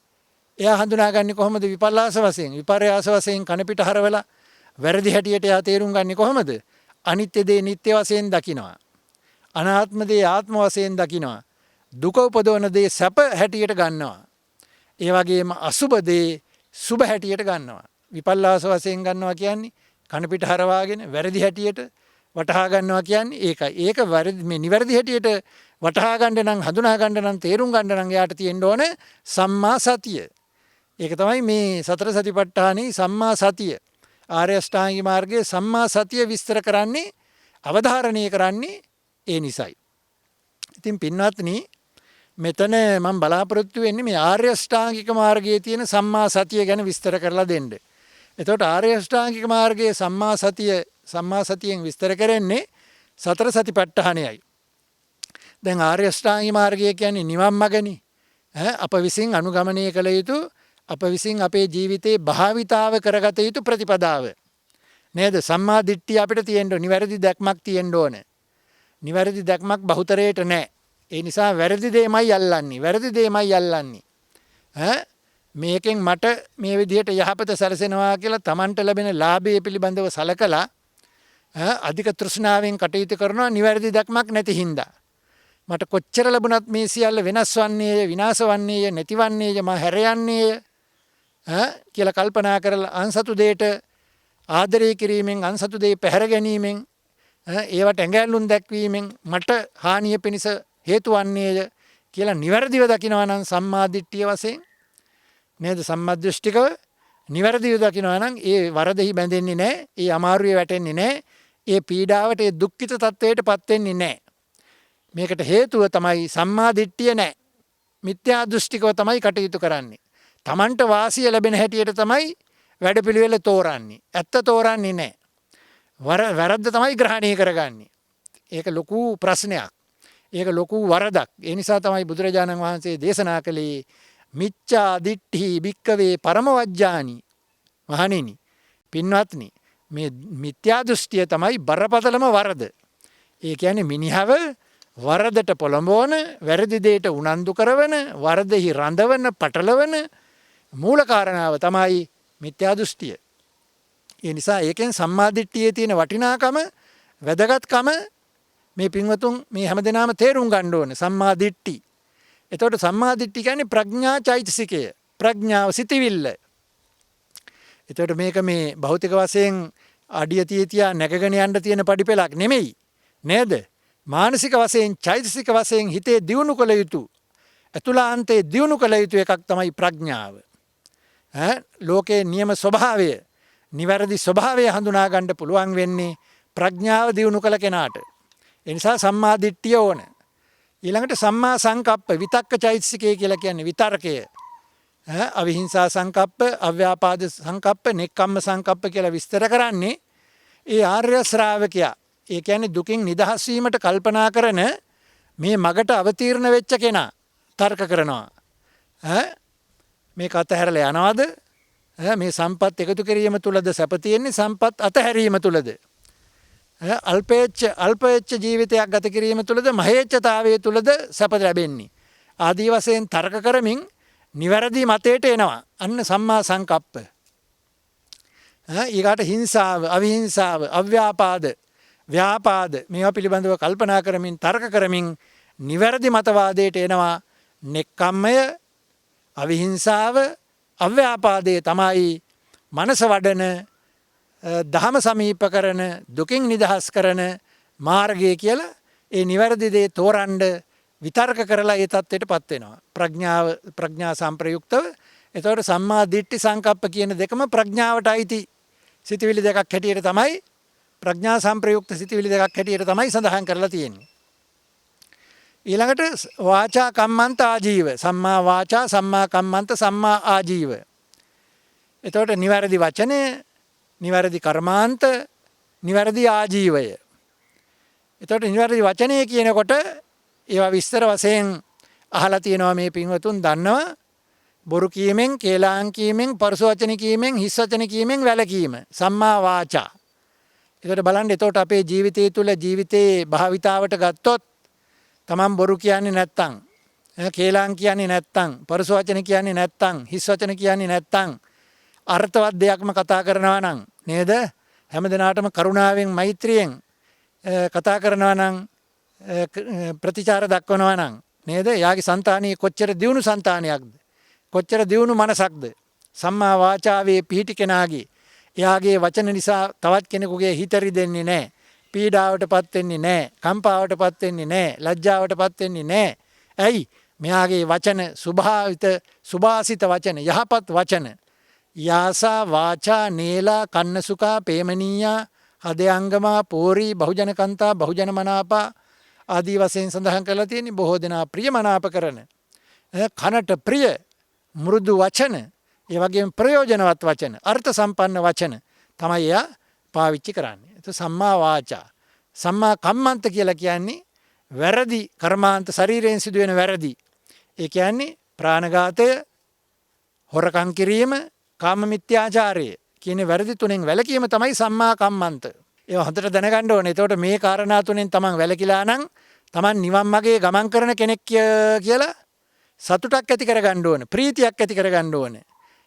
එයා හඳුනාගන්නේ කොහොමද? විපල්ලාස වශයෙන්, විපර්යාස වශයෙන් කන පිට හරවලා වැරදි හැටියට එයා තේරුම් ගන්නේ කොහොමද? අනිත්‍ය දේ නිට්ටය වශයෙන් දකිනවා. අනාත්ම දේ ආත්ම වශයෙන් දකිනවා. දුක උපදවන දේ සැප හැටියට ගන්නවා. ඒ වගේම අසුභ දේ සුභ හැටියට ගන්නවා. විපල්ලාස වශයෙන් ගන්නවා කියන්නේ කන පිට හරවාගෙන වැරදි හැටියට වටහා ගන්නවා කියන්නේ ඒකයි. ඒක මේ නිවැරදි හැටියට වටහා ගන්න නම්, හඳුනා ගන්න නම්, තේරුම් ගන්න නම් යාට තියෙන්න ඕන සම්මා සතිය. ඒක තමයි මේ සතර සතිපට්ඨානේ සම්මා සතිය. ආර්ය අෂ්ටාංගික මාර්ගයේ සම්මා සතිය විස්තර කරන්නේ, අවධාරණය කරන්නේ ඒ නිසයි. ඉතින් පින්වත්නි, මෙතන මම බලාපොරොත්තු වෙන්නේ මේ ආර්ය අෂ්ටාංගික මාර්ගයේ තියෙන සම්මා සතිය ගැන විස්තර කරලා දෙන්න. එතකොට ආර්ය අෂ්ටාංගික මාර්ගයේ සම්මා සතියෙන් විස්තර කරන්නේ සතර සතිපට්ඨානයයි. දැන් ආර්ය අෂ්ටාංගික මාර්ගය කියන්නේ නිවන් මගනේ. අප විසින් අනුගමනය කළ යුතු, අප විසින් අපේ ජීවිතේ භාවිතාව කරගත යුතු ප්‍රතිපදාව. නේද? සම්මා දිට්ඨිය අපිට තියෙන්න ඕන, නිවැරදි දැක්මක් තියෙන්න ඕන. නිවැරදි දැක්මක් බහුතරයට නැහැ. ඒ නිසා වැරදි දෙයමයි අල්ලන්නේ. මේකෙන් මට මේ විදිහට යහපත සැලසෙනවා කියලා Tamanට ලැබෙන ලාභය පිළිබඳව සලකලා අධික තෘෂ්ණාවෙන් කටයුතු කරනවා නිවැරදි දැක්මක් නැති හින්දා. මට කොච්චර ලැබුණත් මේ සියල්ල වෙනස් වන්නේය, විනාශ වන්නේය, නැතිවන්නේය, මා හැර යන්නේය කියලා කල්පනා කරලා අන්සතු දෙයට ආදරය කිරීමෙන්, අන්සතු දෙය පැහැර ගැනීමෙන්, ඒවට ඇඟැල්ලුම් දැක්වීමෙන් මට හානිය පිණිස හේතු වන්නේය කියලා නිවැරදිව දකිනවා නම් සම්මා දිට්ඨිය වශයෙන් නේද? සම්මා දෘෂ්ටිකව නිවැරදිව දකිනවා නම් ඒ වරදෙහි බැඳෙන්නේ නැහැ, ඒ අමාරුවේ වැටෙන්නේ නැහැ, ඒ පීඩාවට, ඒ දුක්ඛිත තත්වයටපත් වෙන්නේ නැහැ. මේකට හේතුව තමයි සම්මා දිට්ඨිය නැහැ. මිත්‍යා දෘෂ්ටිකව තමයි කටයුතු කරන්නේ. Tamanට වාසිය ලැබෙන හැටියට තමයි වැඩපිළිවෙල තෝරන්නේ. ඇත්ත තෝරන්නේ නැහැ. වැරද්ද තමයි ග්‍රහණය කරගන්නේ. ඒක ලොකු ප්‍රශ්නයක්. ඒක ලොකු වරදක්. ඒ නිසා තමයි බුදුරජාණන් වහන්සේ දේශනා කළේ මිච්ඡා දිට්ඨි භික්කවේ පරමවජ්ජානි. මහණෙනි, පින්වත්නි, මේ මිත්‍යා දෘෂ්ටිය තමයි බරපතලම වරද. ඒ කියන්නේ මිනිහව වරදට පොළඹවන, වැරදි දෙයට උනන්දු කරවන, වරදෙහි රඳවන, පටලවන මූල කාරණාව තමයි මිත්‍යා දෘෂ්ටිය. ඒ නිසා ඒකෙන් සම්මාදිට්ඨියේ තියෙන වටිනාකම, වැදගත්කම මේ පින්වතුන් මේ හැමදෙනාම තේරුම් ගන්න ඕනේ. සම්මාදිට්ඨි. එතකොට සම්මාදිට්ඨි කියන්නේ ප්‍රඥා චෛතසිකය. ප්‍රඥාව සිටිවිල්ල. එතකොට මේක මේ භෞතික වශයෙන් අඩිය තියා නැගගෙන යන්න තියෙන පඩිපෙලක් නෙමෙයි. නේද? මානසික වශයෙන්, චෛතසික වශයෙන් හිතේ දියුණු කළ යුතු, අතුලාන්තයේ දියුණු කළ යුතු එකක් තමයි ප්‍රඥාව. ලෝකේ නියම ස්වභාවය, නිවැරදි ස්වභාවය හඳුනා ගන්න පුළුවන් වෙන්නේ ප්‍රඥාව දියුණු කළ කෙනාට. ඒ නිසා සම්මා දිට්ඨිය ඕන. ඊළඟට සම්මා සංකප්ප, විතක්ක චෛතසිකය කියලා කියන්නේ විතර්කය. අවිහිංසා සංකප්ප, අව්‍යාපාද සංකප්ප, නෙක්ඛම්ම සංකප්ප කියලා විස්තර කරන්නේ ඒ ආර්ය ශ්‍රාවකයා. ඒ කියන්නේ දුකින් නිදහස් වීමට කල්පනා කරන මේ මගට අවතීර්ණ වෙච්ච කෙනා තර්ක කරනවා. මේක අතහැරලා යනවද? මේ සම්පත් එකතු කිරීම තුලද සැප තියෙන්නේ, සම්පත් අතහැරීම තුලද? අල්පේච්ඡ ජීවිතයක් ගත කිරීම තුලද, මහේච්ඡතාවයේ තුලද සැප ලැබෙන්නේ? ආදී වශයෙන් තර්ක කරමින් නිවැරදි මතයට එනවා. අන්න සම්මා සංකප්ප. ඊගාට හිංසාව, අවිහිංසාව, අව්‍යාපාද, ව්‍යාපාද මේවා පිළිබඳව කල්පනා කරමින්, තර්ක කරමින් නිවැරදි මතවාදයට එනවා. නෙක්ඛම්මය, අවිහිංසාව, අව්‍යාපාදයේ තමයි මනස වඩන, දහම සමීප කරන, දුකින් නිදහස් කරන මාර්ගය කියලා ඒ නිවැරදි දේ තෝරන්න විතර්ක කරලා ඒ தත්ත්වයට පත් වෙනවා. ප්‍රඥා සම්ප්‍රයුක්තව. එතකොට සම්මා දිට්ඨි සංකප්ප කියන දෙකම ප්‍රඥාවට අයිති සිතවිලි දෙකක් හැටියට තමයි, ප්‍රඥා සම්ප්‍රයුක්ත සිතවිලි දෙකක් හැටියට තමයි සඳහන් කරලා තියෙන්නේ. ඊළඟට වාචා කම්මන්ත ආජීව. සම්මා වාචා, සම්මා කම්මන්ත, සම්මා ආජීව. එතකොට නිවැරදි වචනය, නිවැරදි කර්මාන්ත, නිවැරදි ආජීවය. එතකොට නිවැරදි වචනය කියනකොට ඒවා විස්තර වශයෙන් අහලා තියෙනවා. මේ පින්වතුන් දන්නවා. බොරු කීමෙන්, කේලාම් කීමෙන්, පරුස වචන කීමෙන්, හිස් වචන කීමෙන් වැළකීම. සම්මා වාචා. ඒකට බලන්න, එතකොට අපේ ජීවිතය තුළ ජීවිතේ භාවිතාවට ගත්තොත් තමන් බොරු කියන්නේ නැත්තම්, කේලාම් කියන්නේ නැත්තම්, පරුස වචන කියන්නේ නැත්තම්, හිස් වචන කියන්නේ නැත්තම්, අර්ථවත් දෙයක්ම කතා කරනවා නම් නේද? හැමදෙනාටම කරුණාවෙන්, මෛත්‍රියෙන් කතා කරනවා නම්, ප්‍රතිචාර දක්වනවා නම් නේද? යාගේ సంతානිය කොච්චර දියුණු సంతානයක්ද? කොච්චර දියුණු මනසක්ද? සම්මා වාචාවේ පිහිටි කෙනාගේ එයාගේ වචන නිසා තවත් කෙනෙකුගේ හිත රිදෙන්නේ නැහැ. පීඩාවටපත් වෙන්නේ නැහැ. කම්පාවටපත් වෙන්නේ නැහැ. ලැජ්ජාවටපත් වෙන්නේ නැහැ. ඇයි? මෙයාගේ වචන සුභාසිත වචන, යහපත් වචන. යාසා වාචා නේලා කන්නසුකා පේමනීයා හදයංගමා පෝරී බහුජනකන්තා බහුජන මනාපා ආදී වශයෙන් සඳහන් කරලා තියෙන්නේ. බොහෝ දෙනා ප්‍රියමනාප කරන, කනට ප්‍රිය මෘදු වචන, ඒ වගේම ප්‍රයෝජනවත් වචන, අර්ථ සම්පන්න වචන තමයි එයා පාවිච්චි කරන්නේ. ඒක සම්මා වාචා. සම්මා කම්මන්ත කියලා කියන්නේ වැරදි කර්මාන්ත, ශරීරයෙන් සිදුවෙන වැරදි. ඒ කියන්නේ ප්‍රාණඝාතය, හොරකම් කිරීම, කාම මිත්‍යාචාරය කියන වැරදි තුනෙන් වැළකීම තමයි සම්මා කම්මන්ත. ඒවා හොඳට දැනගන්න ඕනේ. එතකොට මේ කාරණා තුනෙන් තමන් වැළකීලා නම් තමන් නිවන් මාගේ ගමන් කරන කෙනෙක් කියලා සතුටක් ඇති කරගන්න ඕනේ. ප්‍රීතියක් ඇති කරගන්න ඕනේ.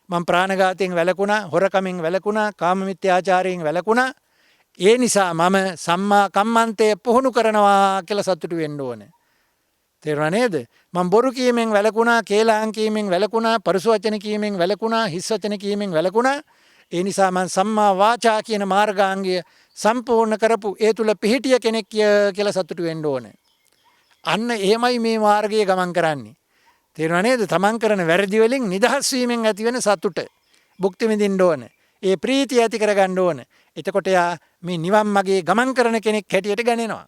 මම ප්‍රාණඝාතයෙන් වැළකුණා, හොරකමින් වැළකුණා, කාම මිත්‍යාචාරයෙන් වැළකුණා. ඒ නිසා මම සම්මා කම්මන්තය පුහුණු කරනවා කියලා සතුටු වෙන්න ඕනේ. තේරුණා නේද? මම බොරු කීමෙන් වැළකුණා, කේලාම් කීමෙන් වැළකුණා, පරුස වචන කීමෙන් වැළකුණා, හිස් වචන කීමෙන් වැළකුණා. ඒ නිසා මම සම්මා වාචා කියන මාර්ගාංගය සම්පූර්ණ කරපු, ඒ තුල පිහිටිය කෙනෙක් කියලා සතුටු වෙන්න ඕනේ. අන්න එහෙමයි මේ මාර්ගයේ ගමන් කරන්නේ. තේරුණා නේද? තමන් කරන වැරදි වලින් නිදහස් වීමෙන් ඇති වෙන සතුට භුක්ති විඳින්න ඕනේ. ඒ ප්‍රීතිය ඇති කරගන්න ඕනේ. එතකොට යා මේ නිවන් මාගේ ගමන් කරන කෙනෙක් හැටියට ගණනවා.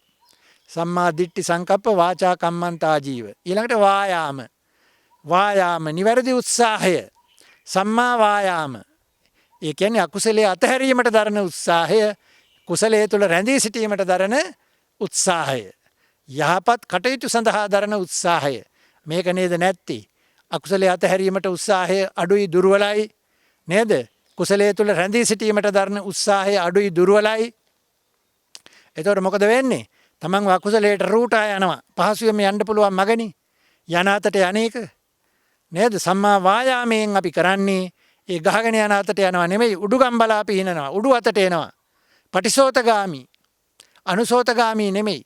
සම්මා දිට්ඨි සංකප්ප වාචා කම්මන්තා ජීව. ඊළඟට වායාම. වායාම නිවැරදි උත්සාහය. සම්මා වායාම. ඒ කියන්නේ අකුසලයේ අතහැරීමට දරන උත්සාහය, කුසලයේ තුල රැඳී සිටීමට දරන උත්සාහය, යහපත් කටයුතු සඳහා දරන උත්සාහය. මේක නේද නැත්තේ? අකුසලයේ අතහැරීමට උත්සාහය අඩුයි දුර්වලයි නේද? කුසලයේ තුල රැඳී සිටීමට දරන උත්සාහය අඩුයි දුර්වලයි. එතකොට මොකද වෙන්නේ? තමන් අකුසලයට රූටා යනවා. පහසුවෙන් යන්න පුළුවන් මගනේ. යන අතට යන්නේක නේද? සම්මා වායාමයෙන් අපි කරන්නේ ඒ ගහගෙන යන අතට යනවා නෙමෙයි, උඩුගම් බලා පිහිනනවා, උඩු අතට එනවා. පටිසෝතගාමි, අනුසෝතගාමි නෙමෙයි.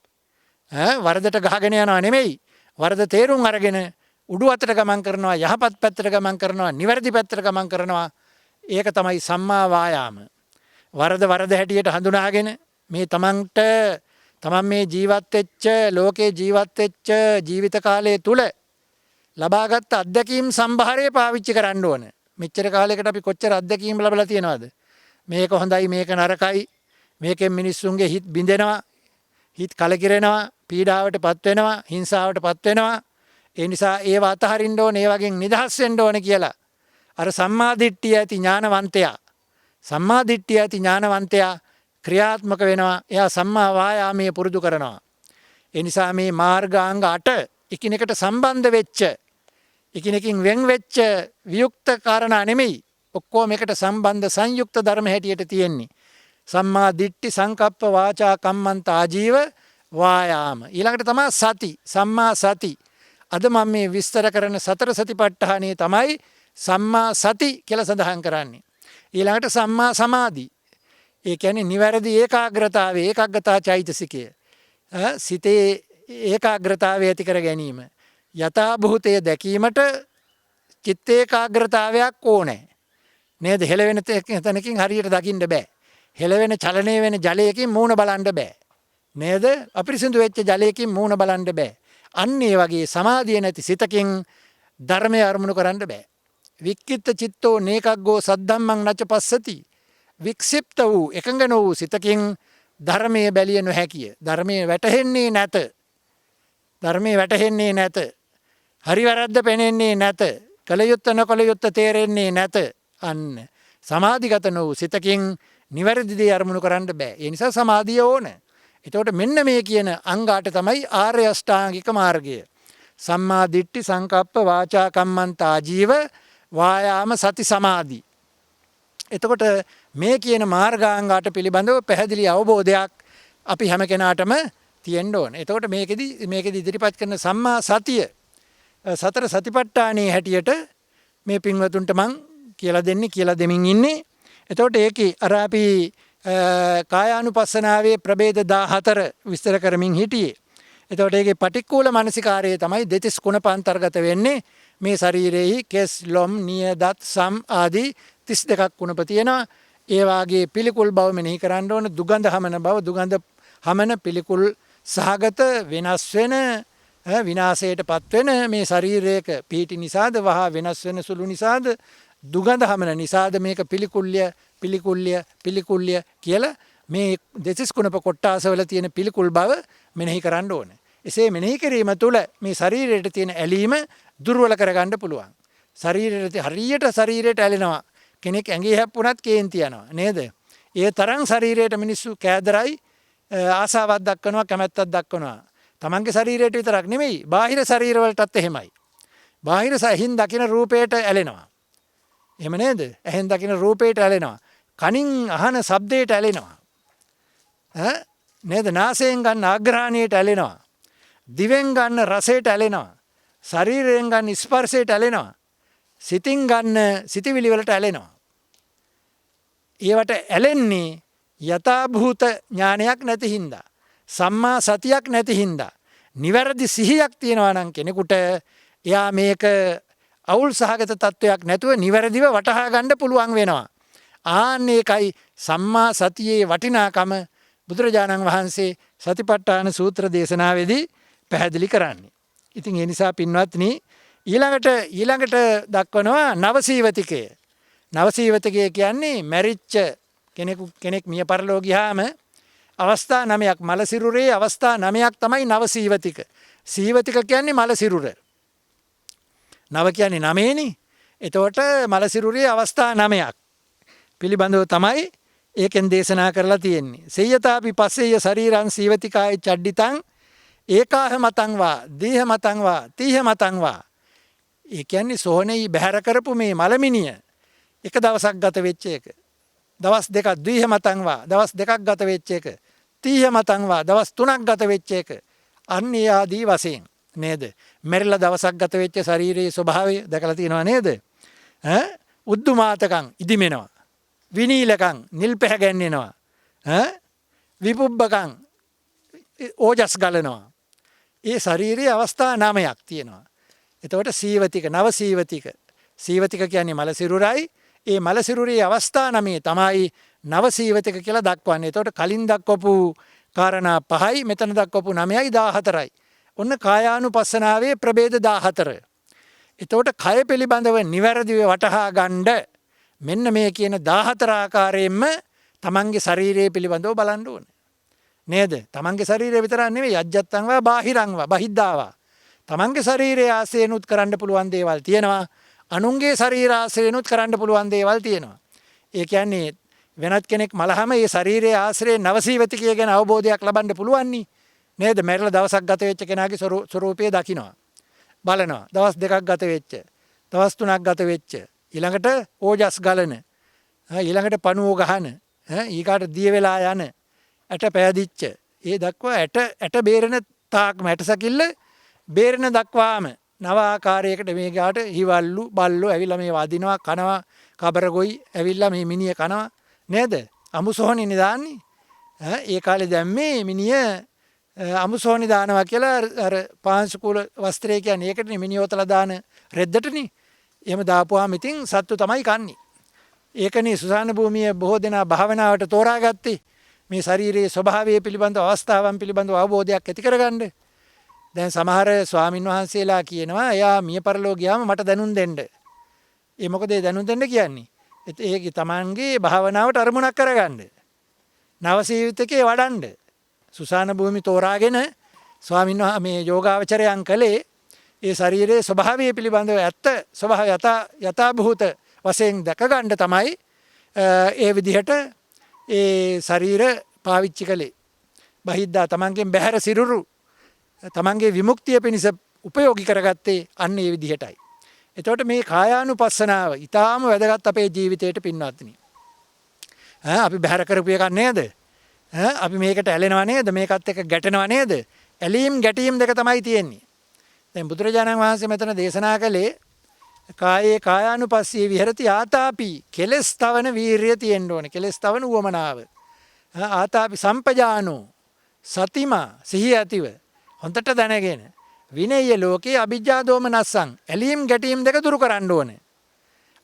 වරදට ගහගෙන යනවා නෙමෙයි. වරද තේරුම් අරගෙන උඩු අතට ගමන් කරනවා, යහපත් පැත්තට ගමන් කරනවා, නිවැරදි පැත්තට ගමන් කරනවා. ඒක තමයි සම්මා වායාම. වරද හැටියට හඳුනාගෙන මේ තමන් මේ ජීවත් වෙච්ච ලෝකේ ජීවත් වෙච්ච ජීවිත කාලය තුල ලබාගත් අත්දැකීම් සම්භාරය පාවිච්චි කරන්න ඕන. මෙච්චර කාලයකට අපි කොච්චර අත්දැකීම් ලැබලා තියෙනවද? මේක හොඳයි, මේක නරකයි, මේකෙන් මිනිස්සුන්ගේ හිත බිඳෙනවා, හිත කලකිරෙනවා, පීඩාවටපත් වෙනවා, හිංසාවටපත් වෙනවා. ඒ නිසා ඒව අතහරින්න ඕන, ඒ වගේ නිදහස් වෙන්න ඕන කියලා අර සම්මාදිට්ඨිය ඇති ඥානවන්තයා ක්‍රියාත්මක වෙනවා. එයා සම්මා වායාමයේ පුරුදු කරනවා. ඒ නිසා මේ මාර්ගාංග 8 එකිනෙකට සම්බන්ධ වෙච්ච, එකිනෙකින් වෙන් වෙච්ච වියුක්ත කාරණා නෙමෙයි. ඔක්කොම එකට සම්බන්ධ සංයුක්ත ධර්ම හැටියට තියෙන්නේ. සම්මා දිට්ඨි, සංකප්ප, වාචා, කම්මන්ත, ආජීව, වායාම. ඊළඟට තමයි සති, සම්මා සති. අද මම මේ විස්තර කරන සතර සතිපට්ඨානයේ තමයි සම්මා සති කියලා සඳහන් කරන්නේ. ඊළඟට සම්මා සමාධි. ඒ කියන්නේ නිවැරදි ඒකාග්‍රතාවය, ඒකාග්‍රතා චෛතසිකය. සිතේ ඒකාග්‍රතාවය ඇති කර ගැනීම. යථා භූතය දැකීමට චිත්ත ඒකාග්‍රතාවයක් ඕනේ. නේද? හෙලවෙන තැනකින් හරියට දකින්න බෑ. හෙලවෙන චලනය වෙන ජලයකින් මූණ බලන්න බෑ. නේද? අපිරිසිදු වෙච්ච ජලයකින් මූණ බලන්න බෑ. අන්න ඒ වගේ සමාධිය නැති සිතකින් ධර්මය අරමුණු කරන්න බෑ. වික්කිත්ත චිත්තෝ නේකග්ගෝ සද්ධම්මං නච පස්සති. වික්ෂිප්ත වූ, එකඟ නොවූ සිතකින් ධර්මයේ බැලිය නොහැකිය. ධර්මයේ වැටහෙන්නේ නැත. හරි වැරද්ද පෙනෙන්නේ නැත. කල යුත්ත නොකල යුත්ත තේරෙන්නේ නැත. අන්න සමාධිගත නොවූ සිතකින් නිවැරදි දේ අරමුණු කරන්න බෑ. ඒ නිසා සමාධිය ඕන. එතකොට මෙන්න මේ කියන අංගාට තමයි ආර්ය අෂ්ටාංගික මාර්ගය. සම්මා දිට්ඨි, සංකප්ප, වාචා, කම්මන්ත, ආජීව, වායාම, සති, සමාධි. එතකොට මේ කියන මාර්ගාංගාට පිළිබඳව පැහැදිලි අවබෝධයක් අපි හැම කෙනාටම තියෙන්න ඕන. එතකොට මේකෙදි ඉදිරිපත් කරන සම්මා සතිය සතර සතිපට්ඨානයේ හැටියට මේ පින්වතුන්ට මං කියලා දෙමින් ඉන්නේ. එතකොට ඒකේ අර අපි කායානුපස්සනාවේ ප්‍රභේද 14 විස්තර කරමින් හිටියේ. එතකොට ඒකේ පටික්කුල මනසිකාරයේ තමයි දෙතිස් කුණප අන්තර්ගත වෙන්නේ. මේ ශරීරයේ කෙස්, ලොම්, නිය, දත්, සම් ආදී 32ක් කුණප තියෙනවා. ඒ වාගේ පිළිකුල් බව මෙනෙහි කරන්න ඕන. දුගඳ හමන බව, දුගඳ හමන පිළිකුල් සහගත වෙනස් වෙන, විනාශයටපත් වෙන මේ ශරීරයක පීටි නිසාද, වහා වෙනස් වෙන සුළු නිසාද, දුගඳ හමන නිසාද මේක පිළිකුල්ය කියලා මේ දෙතිස් කුණප කොට්ටාසවල තියෙන පිළිකුල් බව මෙනෙහි කරන්න ඕන. එසේ මෙනෙහි කිරීම තුළ මේ ශරීරයට තියෙන ඇලීම දුර්වල කරගන්න පුළුවන්. ශරීරයට ඇලෙනවා. කෙනෙක් ඇඟේ හැප්පුණත් කේන්ති යනවා නේද? ඒ තරම් ශරීරයට මිනිස්සු කෑදරයි, ආසාවක් දක්වනවා, කැමැත්තක් දක්වනවා. තමන්ගේ ශරීරයට විතරක් නෙමෙයි, බාහිර ශරීරවලටත් එහෙමයි. බාහිර ඇහින් දකින රූපයට ඇලෙනවා. එහෙම නේද? ඇහෙන් දකින රූපයට ඇලෙනවා. කනින් අහන ශබ්දයට ඇලෙනවා. නේද? නාසයෙන් ගන්න ආග්‍රහණයට ඇලෙනවා. දිවෙන් ගන්න රසයට ඇලෙනවා. ශරීරයෙන් ගන්න ස්පර්ශයට ඇලෙනවා. සිතින් ගන්න සිතිවිලි වලට ඇලෙනවා. ඒවට ඇලෙන්නේ යථාභූත ඥානයක් නැති හින්දා, සම්මා සතියක් නැති හින්දා. නිවැරදි සිහියක් තියෙනවා නම් කෙනෙකුට එයා මේක අවුල් සහගත තත්වයක් නැතුව නිවැරදිව වටහා ගන්න පුළුවන් වෙනවා. ආන්න ඒකයි සම්මා සතියේ වටිනාකම බුදුරජාණන් වහන්සේ සතිපට්ඨාන සූත්‍ර දේශනාවේදී පැහැදිලි කරන්නේ. ඉතින් ඒ නිසා පින්වත්නි, ඊළඟට දක්වනවා නවසීවතිකය. නවසීවතිකය කියන්නේ මැරිච්ච කෙනෙක් මිය පරලෝ ගියාම අවස්ථා 9ක්, මල සිරුරේ අවස්ථා 9ක් තමයි නවසීවතික. සීවතික කියන්නේ මල සිරුර. නව කියන්නේ 9නේ. එතකොට මල සිරුරේ අවස්ථා 9ක්. පිළිබඳව තමයි ඒකෙන් දේශනා කරලා තියෙන්නේ. සේයතාපි පස්සේය ශරීරං සීවතිකාය චඩ්ඩිතං ඒකාහ මතං වා දීහ මතං වා තීහ මතං වා. ඒ කියන්නේ සෝහනෙහි බැහැර කරපු මේ මලමිනිය එක දවසක් ගත වෙච්ච එක. දවස් දෙකක් ද්විහ මතං වා දවස් දෙකක් ගත වෙච්ච එක. තීහ මතං වා දවස් 3ක් ගත වෙච්ච එක. අන්න ඒ ආදී වශයෙන් නේද? මෙරළ දවසක් ගත වෙච්ච ශරීරයේ ස්වභාවය දැකලා තියෙනවා නේද? උද්දුමාතකම් ඉදිමෙනවා. විනීලකම් නිල් පැහැ ගැන්වෙනවා. විපුබ්බකම් ඕජස් ගලනවා. ඒ ශරීරයේ අවස්ථා 9ක් තියෙනවා. එතකොට සීවතික නව සීවතික. සීවතික කියන්නේ මල සිරුරයි. ඒ මල සිරුරේ අවස්ථා 9 තමයි නව සීවතික කියලා දක්වන්නේ. එතකොට කලින් දක්වපු කාරණා 5යි මෙතන දක්වපු 9යි 14යි. ඔන්න කායානුපස්සනාවේ ප්‍රභේද 14. එතකොට කය පිළිබඳව නිවැරදිව වටහා ගන්න මෙන්න මේ කියන 14 ආකාරයෙන්ම තමන්ගේ ශරීරය පිළිබඳව බලන්න ඕනේ. නේද? තමන්ගේ ශරීරය විතරක් නෙවෙයි අජ්ජත්තං වා බාහිරං වා බහිද්ධාවා. තමන්ගේ ශරීරයේ ආශ්‍රයනුත් කරන්න පුළුවන් දේවල් තියෙනවා. අනුන්ගේ ශරීර ආශ්‍රයනුත් කරන්න පුළුවන් දේවල් තියෙනවා. ඒ කියන්නේ වෙනත් කෙනෙක් මලහම ඒ ශරීරයේ ආශ්‍රයෙන් නවසීවතිකය ගැන අවබෝධයක් ලබන්න පුළුවන් නේද? මෙරළ දවසක් ගත වෙච්ච කෙනාගේ ස්වරූපය දකිනවා. බලනවා. දවස් දෙකක් ගත වෙච්ච. දවස් 3ක් ගත වෙච්ච. ඊළඟට ඕජස් ගලන. ඊළඟට පණුව ගහන. ඊකාට දිය වෙලා යන. ඇට පෑදිච්ච. ඒ දක්වා ඇට බේරෙන තාක්ම ඇට සැකිල්ල බේරෙන දක්වාම නව ආකාරයකට මේ ගාට හිවල්ලු බල්ලෝ ඇවිල්ලා මේ වදිනවා කනවා කබරගොයි ඇවිල්ලා මේ මිනිය කනවා නේද? අමුසෝහනේ දාන්නේ. ඒ කාලේ දැම්මේ මිනිය අමුසෝහනේ දානවා කියලා අර පාංශුකූල වස්ත්‍රය කියන්නේ ඒකටනේ මිනියෝතලා දාන රෙද්දටනේ. එහෙම දාපුවාම ඉතින් සත්තු තමයි කන්නේ. ඒකනේ සුසාන භූමිය බොහෝ දෙනා භාවනාවට තෝරාගත්තේ. මේ ශරීරයේ ස්වභාවය පිළිබඳව අවස්ථාවන් පිළිබඳව අවබෝධයක් ඇති කරගන්න. දැන් සමහර ස්වාමින් වහන්සේලා කියනවා එයා මිය පරලෝ ගියාම මට දැනුම් දෙන්න. ඒ මොකද ඒ දැනුම් දෙන්න කියන්නේ? ඒක තමන්ගේ භාවනාවට අරමුණක් කරගන්න. නවසීවිතකේ වඩන්න. සුසාන භූමි තෝරාගෙන ස්වාමින් වහන්සේ මේ යෝගාවචරයන් කළේ ඒ ශරීරයේ ස්වභාවය පිළිබඳව ඇත්ත ස්වභාවය යථාභූත වශයෙන් දැක ගන්න තමයි ඒ විදිහට ඒ ශරීර පාවිච්චි කළේ. බහිද්දා තමන්ගෙන් බැහැර සිරුරු තමන්ගේ විමුක්තිය පිණිස උපයෝගී කරගත්තේ අන්න ඒ විදිහටයි. එතකොට මේ කායානුපස්සනාව ඊටාම වැදගත් අපේ ජීවිතයට පින්වත්නි. අපි බැහැර කරපු එකක් නේද? අපි මේකට ඇලෙනවා නේද? මේකත් එක්ක ගැටෙනවා නේද? ඇලීම් ගැටීම් දෙක තමයි තියෙන්නේ. දැන් බුදුරජාණන් වහන්සේ මෙතන දේශනා කළේ කායේ කායානුපස්සී විහෙරති ආතාපි කෙලස් තවන වීරිය තියෙන්න ඕනේ. කෙලස් තවන උවමනාව. ආතාපි සම්පජානෝ සතිමා සිහිය ඇතිව හොඳට දැනගෙන විනය්‍ය ලෝකේ අවිජ්ජා දෝමනස්සං ඇලීම් ගැටීම් දෙක දුරු කරන්න ඕනේ.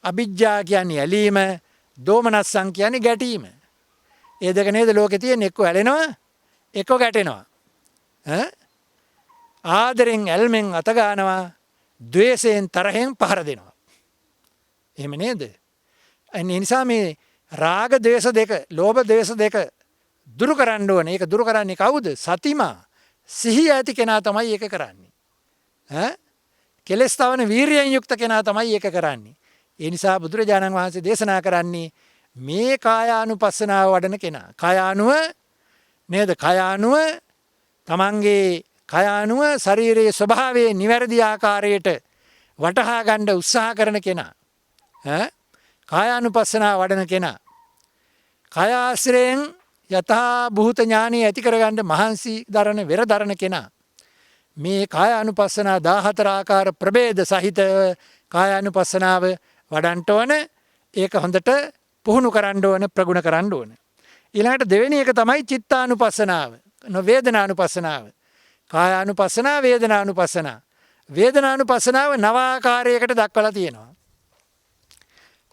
අවිජ්ජා කියන්නේ ඇලීම, දෝමනස්සං කියන්නේ ගැටීම. ඒ දෙක නේද ලෝකේ තියෙන එක්ක ඇලෙනවා, එක්ක ගැටෙනවා. ආදරෙන් ඇල්මෙන් අත ගන්නවා, ද්වේෂයෙන් තරහෙන් පහර දෙනවා. එහෙම නේද? ඒ නිසා මේ රාග ද්වේෂ දෙක, ලෝභ ද්වේෂ දෙක දුරු කරන්න ඕනේ. ඒක දුරු කරන්නේ කවුද? සතිමා සිහිය ඇති කෙනා තමයි ඒක කරන්නේ. කෙලස් තවන වීරියෙන් යුක්ත කෙනා තමයි ඒක කරන්නේ. ඒ නිසා බුදුරජාණන් වහන්සේ දේශනා කරන්නේ මේ කායානුපස්සනාව වඩන කෙනා. කායානුව නේද? කායානුව තමන්ගේ කායානුව ශරීරයේ ස්වභාවයේ නිවැරදි ආකාරයට වටහා ගන්න උත්සාහ කරන කෙනා. කායානුපස්සනාව වඩන කෙනා. කායාශ්‍රයෙන් යථා භූත ඥානෙ ඇති කරගන්න මහන්සි දරන වෙර දරන කෙනා. මේ කායානුපස්සනා 14 ආකාර ප්‍රභේද සහිත කායානුපස්සනාව වඩන්ට ඕන. ඒක හොඳට පුහුණු කරන්න ඕන, ප්‍රගුණ කරන්න ඕන. ඊළඟට දෙවෙනි එක තමයි චිත්තානුපස්සනාව. වේදනානුපස්සනාව. කායානුපස්සනාව, වේදනානුපස්සනාව. වේදනානුපස්සනාව නව ආකාරයකට දක්වලා තියෙනවා.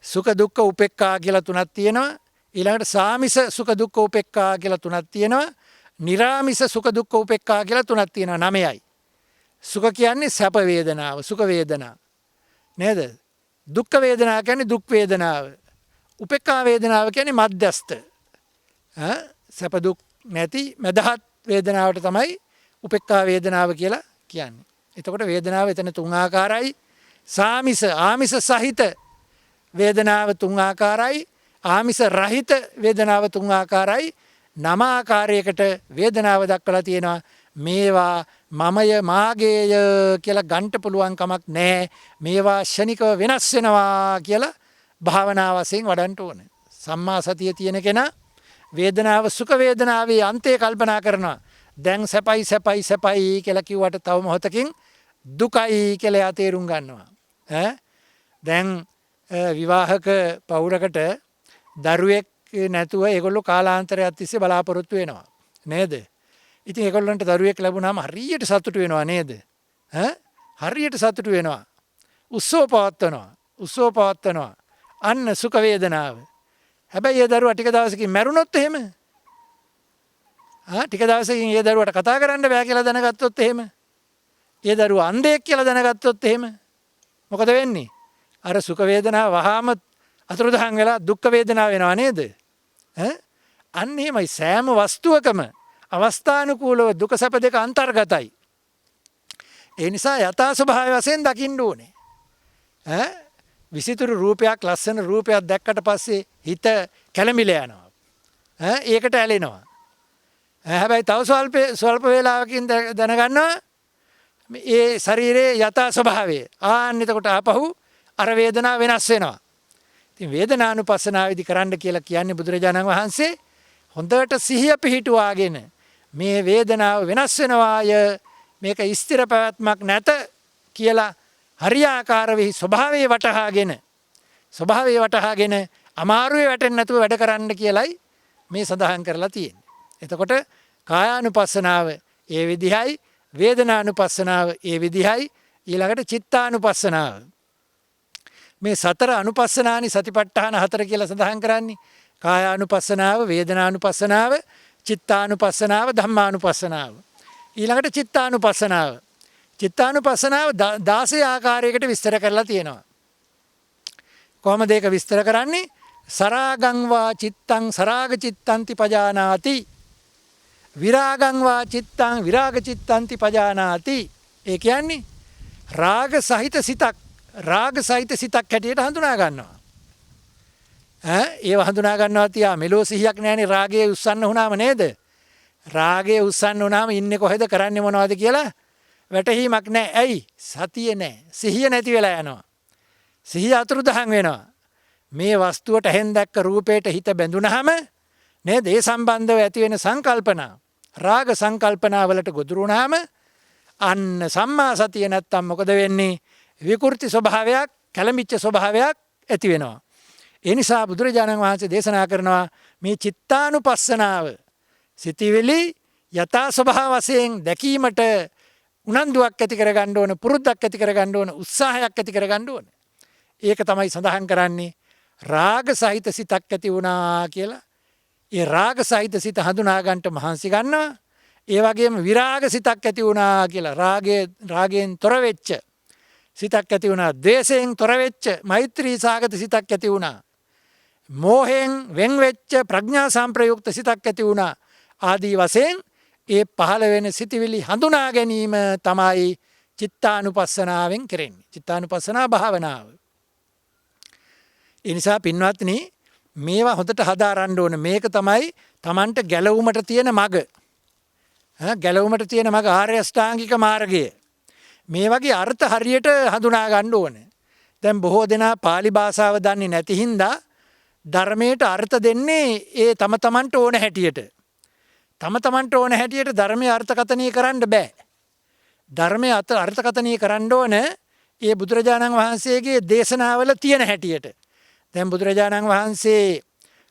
සුඛ දුක්ඛ උපේක්ඛා කියලා තුනක් තියෙනවා. ඊළඟට සාමිස සුඛ දුක්ඛ උපේක්ඛා කියලා තුනක් තියෙනවා. නිරාමිස සුඛ දුක්ඛ උපේක්ඛා කියලා තුනක් තියෙනවා. 9යි. සුඛ කියන්නේ සැප වේදනාව, සුඛ වේදනාව. නේද? දුක්ඛ වේදනාව කියන්නේ දුක් වේදනාව. උපේක්ඛා වේදනාව කියන්නේ මධ්‍යස්ත. සැප දුක් නැති මදහත් වේදනාවට තමයි උපේක්ඛා වේදනාව කියලා කියන්නේ. එතකොට වේදනාව එතන තුන් ආකාරයි. සාමිස ආමිස සහිත වේදනාව තුන් ආකාරයි. ආමිස රහිත වේදනාව 3 ආකාරයි. 9 ආකාරයකට වේදනාව දක්වලා තියෙනවා. මේවා මමය මාගේය කියලා ගන්න පුළුවන් කමක් නැහැ. මේවා ෂණිකව වෙනස් වෙනවා කියලා භාවනා වශයෙන් වඩන්න ඕනේ. සම්මා සතිය තියෙන කෙනා වේදනාව සුඛ වේදනාවේ අන්තය කල්පනා කරනවා. දැන් සැපයි සැපයි සැපයි කියලා කිව්වට තව මොහොතකින් දුකයි කියලා එයා තේරුම් ගන්නවා. දැන් විවාහක පවුලකට දරුවෙක් නැතුව ඒගොල්ලෝ කාලාන්තරයක් තිස්සේ බලාපොරොත්තු වෙනවා. නේද? ඉතින් ඒගොල්ලන්ට දරුවෙක් ලැබුණාම හරියට සතුටු වෙනවා නේද? හරියට සතුටු වෙනවා. උත්සව පවත්වනවා. අන්න සුඛ වේදනාව. හැබැයි ඒ දරුවා ටික දවසකින් මැරුණොත් එහෙම ටික දවසකින් ඒ දරුවට කතා කරන්න බෑ කියලා දැනගත්තොත් එහෙම ඒ දරුවා අන්ධයෙක් කියලා දැනගත්තොත් එහෙම මොකද වෙන්නේ? අර සුඛ වේදනාව වහාම අතුරුදහන් වෙලා දුක්ඛ වේදනාව වෙනවා නේද? අන්න එහෙමයි සෑම වස්තුවකම අවස්ථානුකූලව දුක සැප දෙක අන්තර්ගතයි. ඒ නිසා යථා ස්වභාවය වශයෙන් දකින්න ඕනේ. විසිතුරු රූපයක් ලස්සන රූපයක් දැක්කට පස්සේ හිත කැළඹිලා යනවා. ඒකට ඇලෙනවා. හැබැයි තව ස්වල්ප වේලාවකින් දැනගන්නවා ඒ ශරීරයේ යථා ස්වභාවය. එතකොට ආපහු අර වේදනාව වෙනස් වෙනවා. ඉතින් වේදනානුපස්සනාවේදී කරන්න කියලා කියන්නේ බුදුරජාණන් වහන්සේ හොඳට සිහිය පිහිටුවාගෙන මේ වේදනාව වෙනස් වෙනවාය මේක ස්ථිර පැවැත්මක් නැත කියලා හරියාකාරව ස්වභාවය වටහාගෙන අමාරුවේ වැටෙන්නේ නැතුව වැඩ කරන්න කියලයි මේ සඳහන් කරලා තියෙන්නේ. එතකොට කායානුපස්සනාව ඒ විදිහයි, වේදනානුපස්සනාව ඒ විදිහයි, ඊළඟට චිත්තානුපස්සනාව. මේ 4 අනුපස්සනානි සතිපට්ඨාන 4 කියලා සඳහන් කරන්නේ. කායානුපස්සනාව, වේදනානුපස්සනාව, චිත්තානුපස්සනාව, ධම්මානුපස්සනාව. ඊළඟට චිත්තානුපස්සනාව. චිත්තානුපස්සනාව 16 ආකාරයකට විස්තර කරලා තියෙනවා. කොහොමද ඒක විස්තර කරන්නේ? සරාගං වා චිත්තං සරාග චිත්තන්ති පජානාති. විරාගං වා චිත්තං විරාග චිත්තන්ති පජානාති. ඒ කියන්නේ රාග සහිත සිතක් හැටියට හඳුනා ගන්නවා. ඒව හඳුනා ගන්නවා තියා මෙලෝ සිහියක් නැහැනේ රාගයේ උස්සන්න වුණාම නේද? රාගයේ උස්සන්න වුණාම ඉන්නේ කොහෙද කරන්නේ මොනවද කියලා වැටහීමක් නැහැ. ඇයි? සතිය නැහැ. සිහිය නැති වෙලා යනවා. සිහිය අතුරුදහන් වෙනවා. මේ වස්තුවට හෙන් දැක්ක රූපයට හිත බැඳුනහම නේද? ඒ සම්බන්ධව ඇති වෙන සංකල්පනා රාග සංකල්පනා වලට ගොදුරු වුණාම අන්න සම්මා සතිය නැත්තම් මොකද වෙන්නේ? විකෘති ස්වභාවයක්, කැළඹිච්ච ස්වභාවයක් ඇති වෙනවා. ඒ නිසා බුදුරජාණන් වහන්සේ දේශනා කරනවා මේ චිත්තානුපස්සනාව සිතිවිලි යථා ස්වභාව වශයෙන් දැකීමට උනන්දුවක් ඇති කරගන්න ඕන, පුරුද්දක් ඇති කරගන්න ඕන, උත්සාහයක් ඇති කරගන්න ඕන. ඒක තමයි සඳහන් කරන්නේ රාග සහිත සිතක් ඇති වුණා කියලා. ඒ රාග සහිත සිත හඳුනා ගන්නට මහන්සි ගන්නවා. ඒ වගේම විරාග සිතක් ඇති වුණා කියලා රාගයෙන් තොර වෙච්ච සිතක් ඇති වුණා. ද්වේෂයෙන් තොර වෙච්ච මෛත්‍රී සාගත සිතක් ඇති වුණා. මෝහයෙන් වෙන් වෙච්ච ප්‍රඥා සම්ප්‍රයුක්ත සිතක් ඇති වුණා. ආදී වශයෙන් ඒ පහළ වෙන සිතිවිලි හඳුනා ගැනීම තමයි චිත්තානුපස්සනාවෙන් කරන්නේ. චිත්තානුපස්සනා භාවනාව. ඒ නිසා පින්වත්නි මේවා හොඳට හදාරන්න ඕන. මේක තමයි Tamanට ගැලවුමට තියෙන මඟ. ගැලවුමට තියෙන මඟ ආර්ය අෂ්ටාංගික මාර්ගය. මේ වගේ අර්ථ හරියට හඳුනා ගන්න ඕනේ. දැන් බොහෝ දෙනා pāli භාෂාව දන්නේ නැති හින්දා ධර්මයට අර්ථ දෙන්නේ ඒ තම තමන්ට ඕන හැටියට. තම තමන්ට ඕන හැටියට ධර්මයේ අර්ථකථනය කරන්න බෑ. ධර්මයේ අර්ථකථනය කරන්න ඕන ඒ බුදුරජාණන් වහන්සේගේ දේශනාවල තියෙන හැටියට. දැන් බුදුරජාණන් වහන්සේ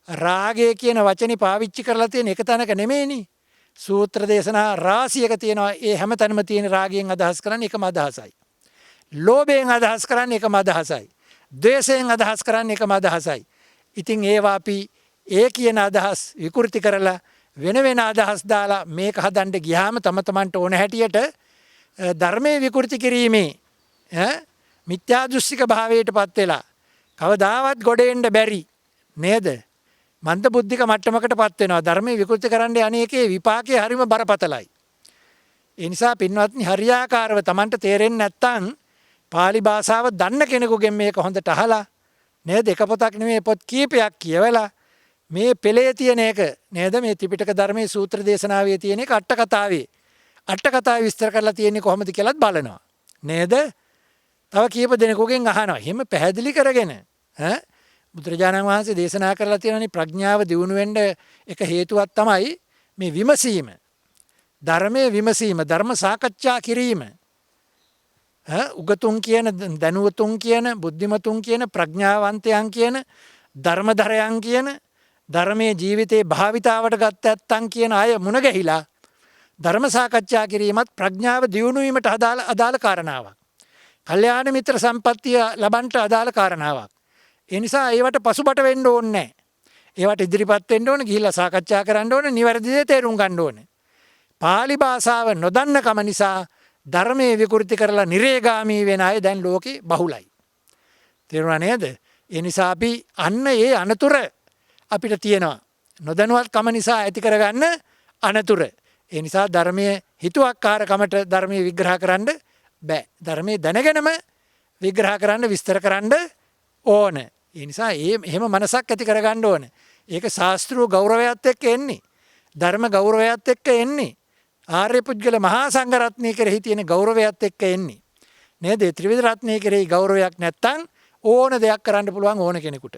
රාගය කියන වචනේ පාවිච්චි කරලා තියෙන එක තැනක නෙමෙයිනේ. සූත්‍ර දේශනා රාශියක තියෙනවා. ඒ හැම තැනම තියෙන රාගයෙන් අදහස් කරන්නේ එකම අදහසයි. ලෝභයෙන් අදහස් කරන්නේ එකම අදහසයි. ද්වේෂයෙන් අදහස් කරන්නේ එකම අදහසයි. ඉතින් ඒවා අපි ඒ කියන අදහස් විකෘති කරලා වෙන වෙන අදහස් දාලා මේක හදන්න ගියාම තම තමන්ට ඕන හැටියට ධර්මයේ විකෘති කිරීමේ මිත්‍යා දෘෂ්ටික භාවයටපත් වෙලා කවදාවත් ගොඩ එන්න බැරි නේද? මන්ද බුද්ධික මට්ටමකටපත් වෙනවා. ධර්මයේ විකෘති කරන්න අනේකේ විපාකයේ හරිම බරපතලයි. ඒ නිසා පින්වත්නි හරියාකාරව තමන්ට තේරෙන්නේ නැත්නම් pāli භාෂාව දන්න කෙනෙකුගෙන් මේක හොඳට අහලා නේද? එක පොතක් නෙමෙයි පොත් කීපයක් කියවලා මේ පෙළේ තියෙන එක නේද? මේ ත්‍රිපිටක ධර්මයේ සූත්‍ර දේශනාවේ තියෙන එක අට කතාවේ. අට කතාවේ විස්තර කරලා තියෙන්නේ කොහොමද කියලාත් බලනවා. නේද? තව කීප දෙනෙකුගෙන් අහනවා. එහෙම පැහැදිලි කරගෙන බුදුරජාණන් වහන්සේ දේශනා කරලා තියෙනනේ ප්‍රඥාව දියුණු වෙන්න එක හේතුවක් තමයි මේ විමසීම. ධර්මයේ විමසීම, ධර්ම සාකච්ඡා කිරීම. උගතුන් කියන, දැනුවතුන් කියන, බුද්ධිමතුන් කියන, ප්‍රඥාවන්තයන් කියන, ධර්මධරයන් කියන, ධර්මයේ ජීවිතේ භාවිතාවට ගත ඇත්තන් කියන අය මුණ ගැහිලා ධර්ම සාකච්ඡා කිරීමත් ප්‍රඥාව දියුණු වීමට අදාළ කාරණාවක්. කල්යාණ මිත්‍ර සම්පත්තිය ලබන්නට අදාළ කාරණාවක්. ඒ නිසා ඒවට පසුබට වෙන්න ඕනේ නැහැ. ඒවට ඉදිරිපත් වෙන්න ඕනේ, ගිහිල්ලා සාකච්ඡා කරන්න ඕනේ, නිවැරදි දේ තේරුම් ගන්න ඕනේ. පාලි භාෂාව නොදන්නකම නිසා ධර්මයේ විකෘති කරලා නිරේගාමී වෙන අය දැන් ලෝකේ බහුලයි. තේරුණා නේද? ඒ නිසා අපි අන්න ඒ අනතුර අපිට තියෙනවා. නොදැනුවත්කම නිසා ඇති කරගන්න අනතුර. ඒ නිසා ධර්මයේ හිතුවක්කාරකමට ධර්මයේ විග්‍රහ කරන්න බෑ. ධර්මයේ දැනගෙනම විග්‍රහ කරන්න, විස්තර කරන්න ඕන. ඒ නිසා එහෙම මනසක් ඇති කරගන්න ඕන. ඒක ශාස්ත්‍රීය ගෞරවයත් එක්ක එන්නේ. ධර්ම ගෞරවයත් එක්ක එන්නේ. ආර්ය පුද්ගල මහා සංඝරත්නය කෙරෙහි තියෙන ගෞරවයත් එක්ක එන්නේ. නේද? ත්‍රිවිධ රත්නය කෙරෙහි ගෞරවයක් නැත්තම් ඕන දෙයක් කරන්න පුළුවන් ඕන කෙනෙකුට.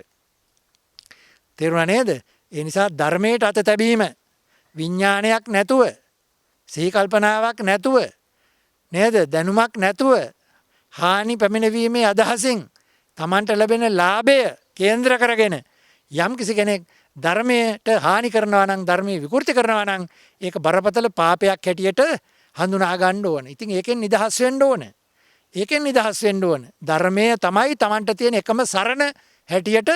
තේරුණා නේද? ඒ නිසා ධර්මයට අත තැබීම, විඥානයක් නැතුව, සිහි කල්පනාවක් නැතුව, නේද? දැනුමක් නැතුව, හානි පැමිණවීමේ අදහසින් තමන්ට ලැබෙන ලාභය කේන්ද්‍ර කරගෙන යම් කිසි කෙනෙක් ධර්මයට හානි කරනවා නම්, ධර්මයේ විකෘති කරනවා නම් ඒක බරපතල පාපයක් හැටියට හඳුනා ගන්න ඕන. ඉතින් ඒකෙන් නිදහස් වෙන්න ඕන. ඒකෙන් නිදහස් වෙන්න ඕන. ධර්මය තමයි තමන්ට තියෙන එකම සරණ හැටියට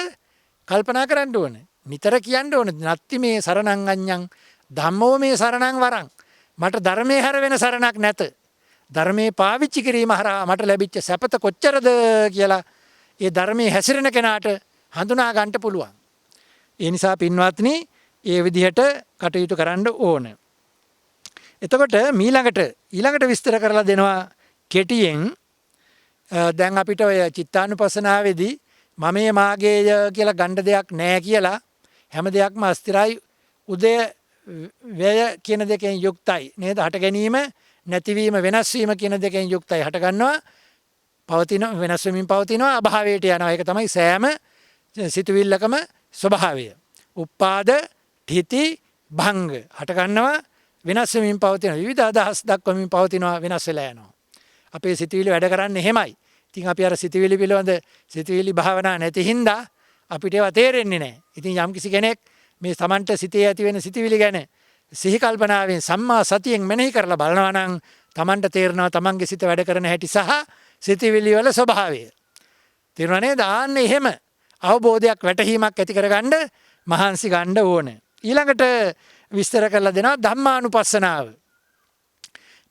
කල්පනා කරන්න ඕන. නිතර කියන්න ඕන. නත්ති මේ සරණං අඤ්ඤං ධම්මෝ මේ සරණං වරං. මට ධර්මයේ හැර වෙන සරණක් නැත. ධර්මයේ පාවිච්චි කිරීම හරහා මට ලැබිච්ච සැපත කොච්චරද කියලා ඒ ධර්මයේ හැසිරෙන කෙනාට හඳුනා ගන්න පුළුවන්. ඒ නිසා පින්වත්නි, ඒ විදිහට කටයුතු කරන්න ඕන. එතකොට ඊළඟට විස්තර කරලා දෙනවා කෙටියෙන්. දැන් අපිට ඔය චිත්තානුපස්සනාවේදී මමයේ මාගේය කියලා ගන්න දෙයක් නැහැ කියලා, හැම දෙයක්ම අස්තිරයි, උදය ව්‍යය කියන දෙකෙන් යුක්තයි නේද? හට ගැනීම, නැතිවීම, වෙනස් වීම කියන දෙකෙන් යුක්තයි. හට ගන්නවා, පවතින, වෙනස් වෙමින් පවතිනවා, අභාවයට යනවා. ඒක තමයි සෑම සිතුවිල්ලකම ස්වභාවය. උප්පාද, ඨිති, භංග. හට ගන්නවා, වෙනස් වෙමින් පවතිනවා. විවිධ අදහස් දක්වමින් පවතිනවා, වෙනස් වෙලා යනවා. අපේ සිතුවිලි වැඩ කරන්නේ එහෙමයි. ඉතින් අපි අර සිතුවිලි පිළිබඳ සිතුවිලි භාවනා නැති හින්දා අපිට ඒවා තේරෙන්නේ නැහැ. ඉතින් යම් කිසි කෙනෙක් මේ Tamanට සිතේ ඇති වෙන සිතුවිලි ගැන සිහි කල්පනාවෙන් සම්මා සතියෙන් මෙනෙහි කරලා බලනවා නම් Tamanට තේරෙනවා Tamanගේ සිත වැඩ කරන හැටි සහ සිතුවිලි වල ස්වභාවය. තේරුණා නේද? ආන්නේ එහෙම අවබෝධයක්, වැටහීමක් ඇති කරගන්න මහන්සි ගන්න ඕන. ඊළඟට විස්තර කරලා දෙනවා ධම්මානුපස්සනාව.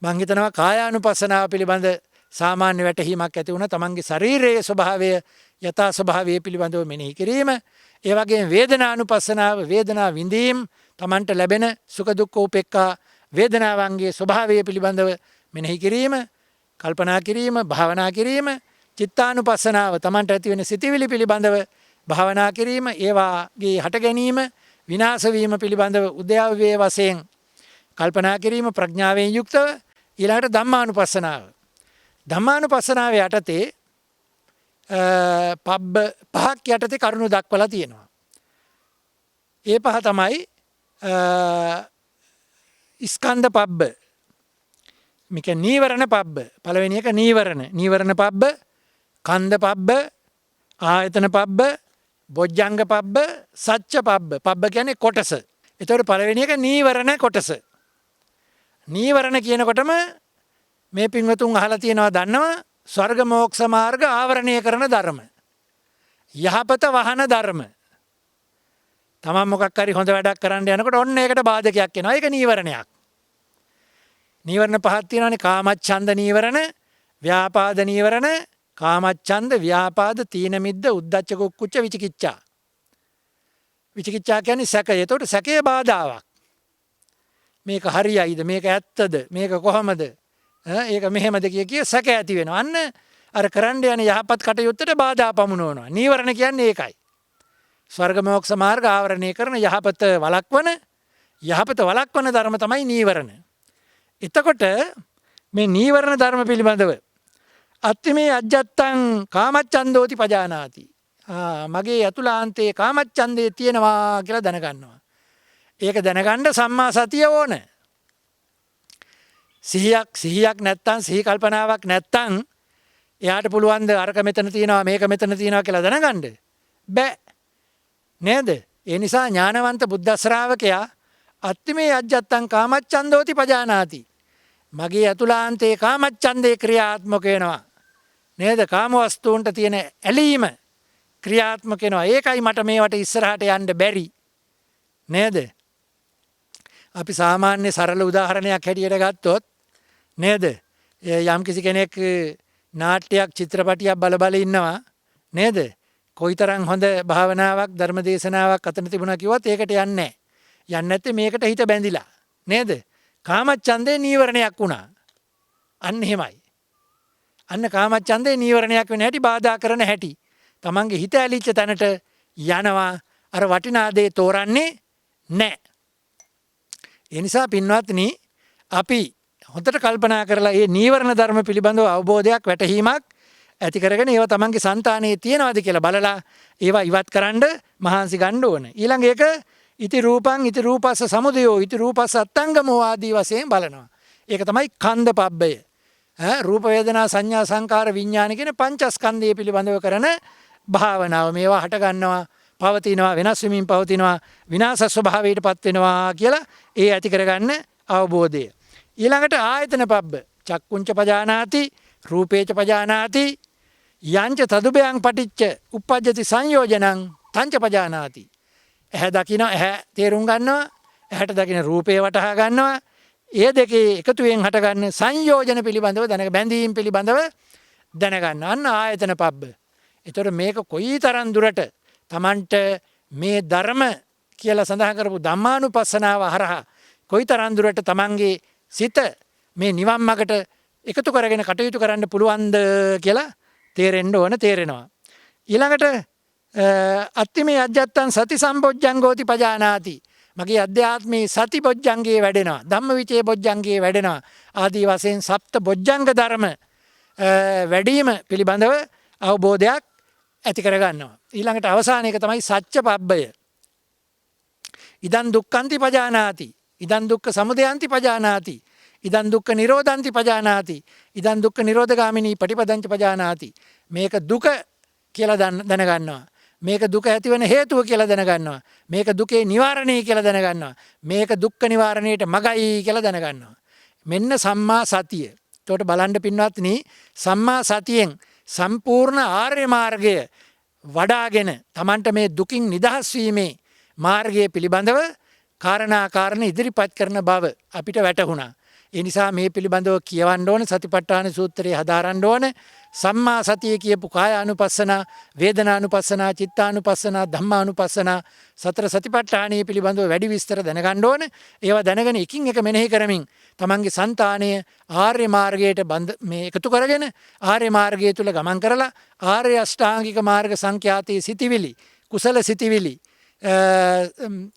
මං හිතනවා කායානුපස්සනාව පිළිබඳ සාමාන්‍ය වැටහීමක් ඇති වුණා. තමන්ගේ ශරීරයේ ස්වභාවය, යථා ස්වභාවය පිළිබඳව මෙනෙහි කිරීම. ඒ වගේම වේදනානුපස්සනාව, වේදනා විඳීම්, තමන්ට ලැබෙන සුඛ දුක්ඛ උපේක්ඛා වේදනාවන්ගේ ස්වභාවය පිළිබඳව මෙනෙහි කිරීම, කල්පනා කිරීම, භාවනා කිරීම. චිත්තානුපස්සනාව, තමන්ට ඇති වෙන සිතිවිලි පිළිබඳව භාවනා කිරීම, ඒවාගේ හට ගැනීම, විනාශ වීම පිළිබඳව උද්‍යව්‍ය වශයෙන් කල්පනා කිරීම ප්‍රඥාවෙන් යුක්තව. ඊළඟට ධම්මානුපස්සනාව. ධම්මානුපස්සනාවේ යටතේ පබ්බ පහක් යටතේ කරුණු දක්වලා තියෙනවා. ඒ පහ තමයි ස්කන්ධ පබ්බ. මේක නීවරණ පබ්බ. පළවෙනි එක නීවරණ පබ්බ, කන්ද පබ්බ, ආයතන පබ්බ, බොජ්ජංග පබ්බ, සච්ච පබ්බ. පබ්බ කියන්නේ කොටස. ඒතකොට පළවෙනි එක නීවරණ කොටස. නීවරණ කියනකොටම මේ පින්වතුන් අහලා තියෙනවා, දන්නවා, ස්වර්ග මෝක්ෂ මාර්ග ආවරණය කරන ධර්ම. යහපත වහන ධර්ම. තමන් මොකක් හරි හොඳ වැඩක් කරන්න යනකොට ඔන්න ඒකට බාධකයක් එනවා. ඒක නීවරණයක්. නීවරණ පහක් තියෙනවානේ. කාමච්ඡන්ද නීවරණ, ව්‍යාපාද නීවරණ, කාමච්ඡන්ද, ව්‍යාපාද, තීන මිද්ද, උද්ධච්ච කුක්කුච්ච, විචිකිච්ඡා. විචිකිච්ඡා කියන්නේ සැකය. ඒතකොට සැකයේ බාධාවක්. මේක හරියයිද? මේක ඇත්තද? මේක කොහමද? ඒක මෙහෙමද කිය සැක ඇති වෙනවා. අන්න අර කරන්න යන යහපත් කටයුත්තට බාධා පමුණුවනවා. නීවරණ කියන්නේ ඒකයි. ස්වර්ග මෝක්ෂ මාර්ග ආවරණය කරන යහපත වළක්වන ධර්ම තමයි නීවරණ. එතකොට මේ නීවරණ ධර්ම පිළිබඳව අත්තිමේ අජ්ජත්තං කාමච්ඡන්දෝති පජානාති. මගේ ඇතුළාන්තයේ කාමච්ඡන්දේ තියෙනවා කියලා දැනගන්නවා. ඒක දැනගන්න සම්මා සතිය ඕන. සිහියක් නැත්තම් සිහි කල්පනාවක් නැත්තම් එයාට පුළුවන් ද අරක මෙතන තියෙනවා මේක මෙතන තියෙනවා කියලා දැනගන්න? බෑ. නේද? ඒ නිසා ඥානවන්ත බුද්ධ ශ්‍රාවකයා අත්තිමේ අජ්ජත්තං කාමච්ඡන්දෝති පජානාති. මගේ ඇතුළාන්තයේ කාමච්ඡන්දේ ක්‍රියාත්මක වෙනවා. නේද? කාම වස්තුන්ට තියෙන ඇලීම ක්‍රියාත්මක වෙනවා. ඒකයි මට මේවට ඉස්සරහට යන්න බැරි. නේද? අපි සාමාන්‍ය සරල උදාහරණයක් හැටියට ගත්තොත් නේද? යම්කිසි කෙනෙක් නාට්‍යයක් චිත්‍රපටියක් බල ඉන්නවා නේද? කොයිතරම් හොඳ භාවනාවක් ධර්ම දේශනාවක් අතන තිබුණා කිව්වත් ඒකට යන්නේ නැහැ. යන්නේ නැත්තේ මේකට හිත බැඳිලා. නේද? කාමච්ඡන්දේ නීවරණයක් වුණා. අන්න එහෙමයි. අන්න කාමච්ඡන්දේ නීවරණයක් වෙන හැටි බාධා කරන හැටි. තමන්ගේ හිත ඇලිච්ච තැනට යනවා. අර වටිනා දේ තෝරන්නේ නැහැ. ඒ නිසා පින්වත්නි අපි හොඳට කල්පනා කරලා මේ නීවරණ ධර්ම පිළිබඳව අවබෝධයක් වැටහීමක් ඇති කරගෙන ඒවා තමන්ගේ సంతානයේ තියනවාද කියලා බලලා ඒවා ඉවත් කරන්න මහන්සි ගන්න ඕන. ඊළඟ එක ඉති රූපං ඉති රූපස්ස සමුදයෝ ඉති රූපස්ස අත්ංගමෝ ආදී වශයෙන් බලනවා. ඒක තමයි ඛණ්ඩ පබ්බය. රූප වේදනා සංඥා සංකාර විඥාන කියන පංචස්කන්ධය පිළිබඳව කරන භාවනාව. මේවා හට ගන්නවා, පවතිනවා, වෙනස් වෙමින් පවතිනවා, විනාශ ස්වභාවයට පත් වෙනවා කියලා ඒ ඇති කරගන්න අවබෝධය. ඊළඟට ආයතන පබ්බ. චක්කුංච පජානාති, රූපේච පජානාති, යංච තදුබයං පටිච්ච උප්පජ්ජති සංයෝජනං තංච පජානාති. ඇහැ දකින ඇහැ තේරුම් ගන්නවා, ඇහැට දකින රූපේ වටහා ගන්නවා. ඒ දෙකේ එකතුවෙන් හටගන්න සංයෝජන පිළිබඳව බැඳීම් පිළිබඳව දැනගන්න. අන්න ආයතන පබ්බ. එතකොට මේක කොයිතරම් දුරට Tamanට මේ ධර්ම කියලා සඳහන් කරපු ධම්මානුපස්සනාව හරහා කොයිතරම් දුරට Tamanගේ සිත මේ නිවන් මාර්ගට එකතු කරගෙන කටයුතු කරන්න පුළුවන්ද කියලා තේරෙනවා. ඊළඟට අත්තිමේ අජ්ජත්තං සති සම්පොජ්ජංගෝති පජානාති. මගේ අධ්‍යාත්මේ සති බොජ්ජංගේ වැඩෙනවා, ධම්මවිචේ බොජ්ජංගේ වැඩෙනවා ආදී වශයෙන් සප්ත බොජ්ජංග ධර්ම වැඩිම පිළිබඳව අවබෝධයක් ඇති කරගන්නවා. ඊළඟට අවසාන එක තමයි සච්ච පබ්බය. ඉදං දුක්ඛන්ති පජානාති, ඉදං දුක්ඛ සමුදයන්ති පජානාති, ඉදං දුක්ඛ නිරෝධන්ති පජානාති, ඉදං දුක්ඛ නිරෝධගාමිනී පටිපදංච පජානාති. මේක දුක කියලා දැනගන්නවා. මේක දුක ඇතිවන හේතුව කියලා දැනගන්නවා. මේක දුකේ නිවාරණය කියලා දැනගන්නවා. මේක දුක්ඛ නිවාරණයට මගයි කියලා දැනගන්නවා. මෙන්න සම්මා සතිය. එතකොට බලන්න පින්වත්නි, සම්මා සතියෙන් සම්පූර්ණ ආර්ය මාර්ගය වඩාගෙන Tamanට මේ දුකින් නිදහස් වීමේ මාර්ගය පිළිබඳව කාරණා ඉදිරිපත් කරන බව අපිට වැටහුණා. ඒ නිසා මේ පිළිබඳව කියවන්න ඕන, සතිපට්ඨාන සූත්‍රයේ හදාරන්න ඕන. සම්මා සතිය කියපු කායානුපස්සනා, වේදනානුපස්සනා, චිත්තානුපස්සනා, ධම්මානුපස්සනා, සතර සතිපට්ඨානයේ පිළිබඳව වැඩි විස්තර දැනගන්න ඕන. ඒවා දැනගෙන එකින් එක මෙනෙහි කරමින් තමන්ගේ సంతානය ආර්ය මාර්ගයට මේ එකතු කරගෙන ආර්ය මාර්ගය තුල ගමන් කරලා ආර්ය අෂ්ටාංගික මාර්ග සංඛ්‍යාතයේ සිටිවිලි, කුසල සිටිවිලි,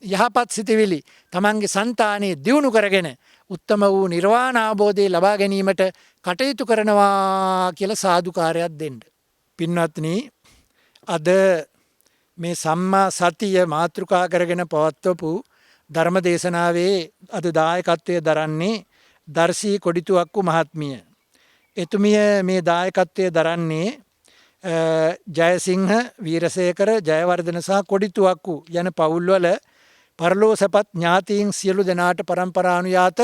යහපත් සිටිවිලි තමන්ගේ సంతානයේ දියුණු කරගෙන උත්තම වූ නිර්වාණ අවබෝධය ලබා ගැනීමට කටයුතු කරනවා කියලා සාදුකාරයක් දෙන්න. පින්වත්නි, අද මේ සම්මා සතිය මාතෘකා කරගෙන පවත්වපු ධර්ම දේශනාවේ අද දායකත්වයේ දරන්නේ දර්ශී කොඩිතුවක්කු මහත්මිය. එතුමිය මේ දායකත්වයේ දරන්නේ ජයසිංහ, වීරසේකර, ජයවර්ධන සහ කොඩිතුවක්කු යන පවුල්වල පරලෝසපත් ඥාතීන් සියලු දෙනාට පරම්පරානුයාත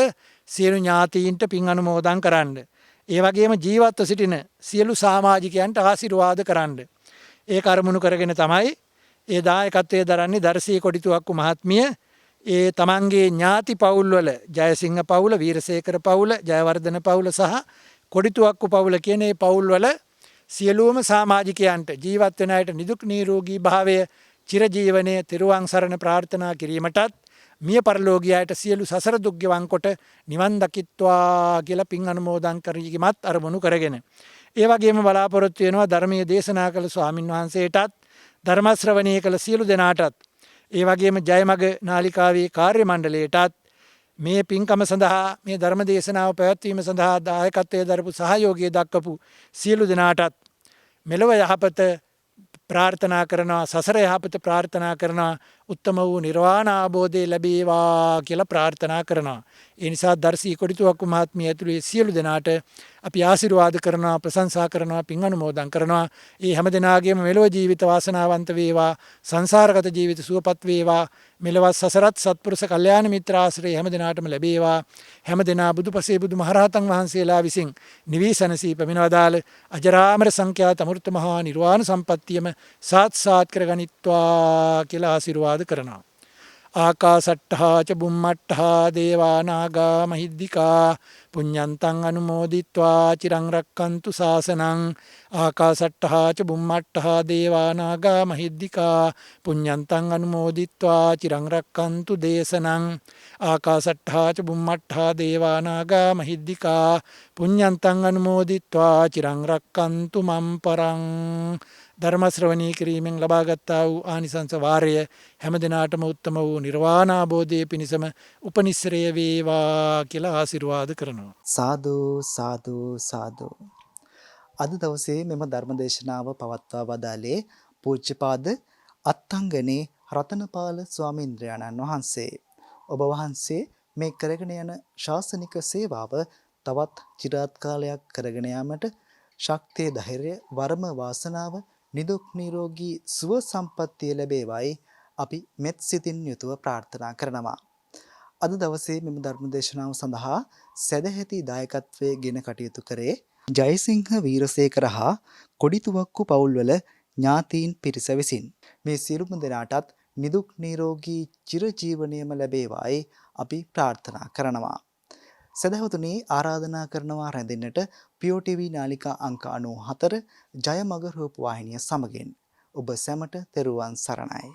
සියලු ඥාතීන්ට පින් අනුමෝදන් කරන්න. ඒ වගේම ජීවත්ව සිටින සියලු සමාජිකයන්ට ආශිර්වාද කරන්න. ඒ කර්මුණු කරගෙන තමයි ඒ දායකත්වයේ දරන්නේ දර්ශී කොඩිතුවක්කු මහත්මිය. ඒ තමන්ගේ ඥාති පවුල්වල ජයසිංහ පවුල, වීරසේකර පවුල, ජයවර්ධන පවුල සහ කොඩිතුවක්කු පවුල කියන ඒ පවුල්වල සියලුම සමාජිකයන්ට ජීවත් වෙන අයට නිදුක් නිරෝගී භාවය, චිරජීවනයේ තෙරුවන් සරණ ප්‍රාර්ථනා කිරීමටත් මිය පරලෝකීයයට සියලු සසර දුක් ගෙවන් කොට නිවන් දකිත්වා කියලා පින් අනුමෝදන් කිරීමත් අරමුණු කරගෙන ඒ වගේම බලාපොරොත්තු වෙනවා ධර්මයේ දේශනා කළ ස්වාමින් වහන්සේටත් ධර්ම ශ්‍රවණය කළ සියලු දෙනාටත් ඒ වගේම ජයමග නාලිකාවේ කාර්ය මණ්ඩලයටත් මේ පින්කම සඳහා මේ ධර්ම දේශනාව පැවැත්වීම සඳහා දායකත්වයේ දරපු සහයෝගය දක්වපු සියලු දෙනාටත් මෙලොව යහපත ප්‍රාර්ථනා කරනවා සසර යහපත ප්‍රාර්ථනා කරනවා උත්තම වූ නිර්වාණ අවබෝධය ලැබේවා කියලා ප්‍රාර්ථනා කරනවා. ඒ නිසා දර්ශී කොඩිතුවක්කු මහත්මිය ඇතුළේ සියලු දෙනාට අපි ආශිර්වාද කරනවා ප්‍රශංසා කරනවා පින් අනුමෝදන් කරනවා. ඒ හැම දෙනාගේම මෙලොව ජීවිත වාසනාවන්ත වේවා සංසාරගත ජීවිත සුවපත් වේවා මෙලොවත් සසරත් සත්පුරුෂ කල්යාණ මිත්‍ර ආශ්‍රය හැම දෙනාටම ලැබේවා. හැම දෙනා බුදුපසේ බුදු මහරහතන් වහන්සේලා විසින් නිවීසනසී පැමිණවදාළ අජරාමර සංඛ්‍යාත අමෘත මහා නිර්වාණ සම්පත්තියම සාත්සාත් කරගනිත්වා කියලා ආශිර්වාද කරනවා. ආකාසට්ඨා ච බුම්මට්ඨා දේවා නාග මහිද්దికා පුඤ්ඤන්තං අනුමෝදිත්වා චිරං රක්칸තු ශාසනං ආකාසට්ඨා ච බුම්මට්ඨා දේවා නාග මහිද්దికා පුඤ්ඤන්තං අනුමෝදිත්වා චිරං රක්칸තු දේශනං ආකාසට්ඨා ච බුම්මට්ඨා දේවා නාග මහිද්దికා පුඤ්ඤන්තං අනුමෝදිත්වා චිරං රක්칸තු මම් පරං. ධර්ම ශ්‍රවණී කිරීමෙන් ලබාගත්තා වූ ආනිසංස වාරය හැම දිනාටම උත්තම වූ නිර්වාණ අවබෝධයේ පිණසම උපනිශ්‍රය වේවා කියලා ආශිර්වාද කරනවා. සාදු සාදු සාදු. අද දවසේ මෙම ධර්මදේශනාව පවත්වා වදාළේ පූජ්‍යපාද අත්අංගනේ රතනපාල ස්වාමීන්ද්‍රයන්න් වහන්සේ. ඔබ වහන්සේ මේ කරගෙන යන ශාසනික සේවාව තවත් চিරාත් කාලයක් කරගෙන යාමට ශක්තිය ධෛර්ය වර්ම වාසනාව නිදුක් නිරෝගී සුව සම්පන්නිය ලැබේවයි අපි මෙත් සිතින් යුතුව ප්‍රාර්ථනා කරනවා. අද දවසේ මෙම ධර්ම දේශනාව සඳහා සදැහැති දායකත්වයේ ගෙන කටයුතු කරේ ජයසිංහ වීරසේකර හා කොඩිතුවක්කු පවුල්වල ඥාතීන් පිරිස විසින්. මේ සියලුම දෙනාටත් නිදුක් නිරෝගී චිරජීවනයේම ලැබේවයි අපි ප්‍රාර්ථනා කරනවා. සදහවතුනි ආරාධනා කරනවා රැඳෙන්නට POTV නාලිකා අංක 94 ජයමග රූපවාහිනිය සමගින් ඔබ සැමට තෙරුවන් සරණයි.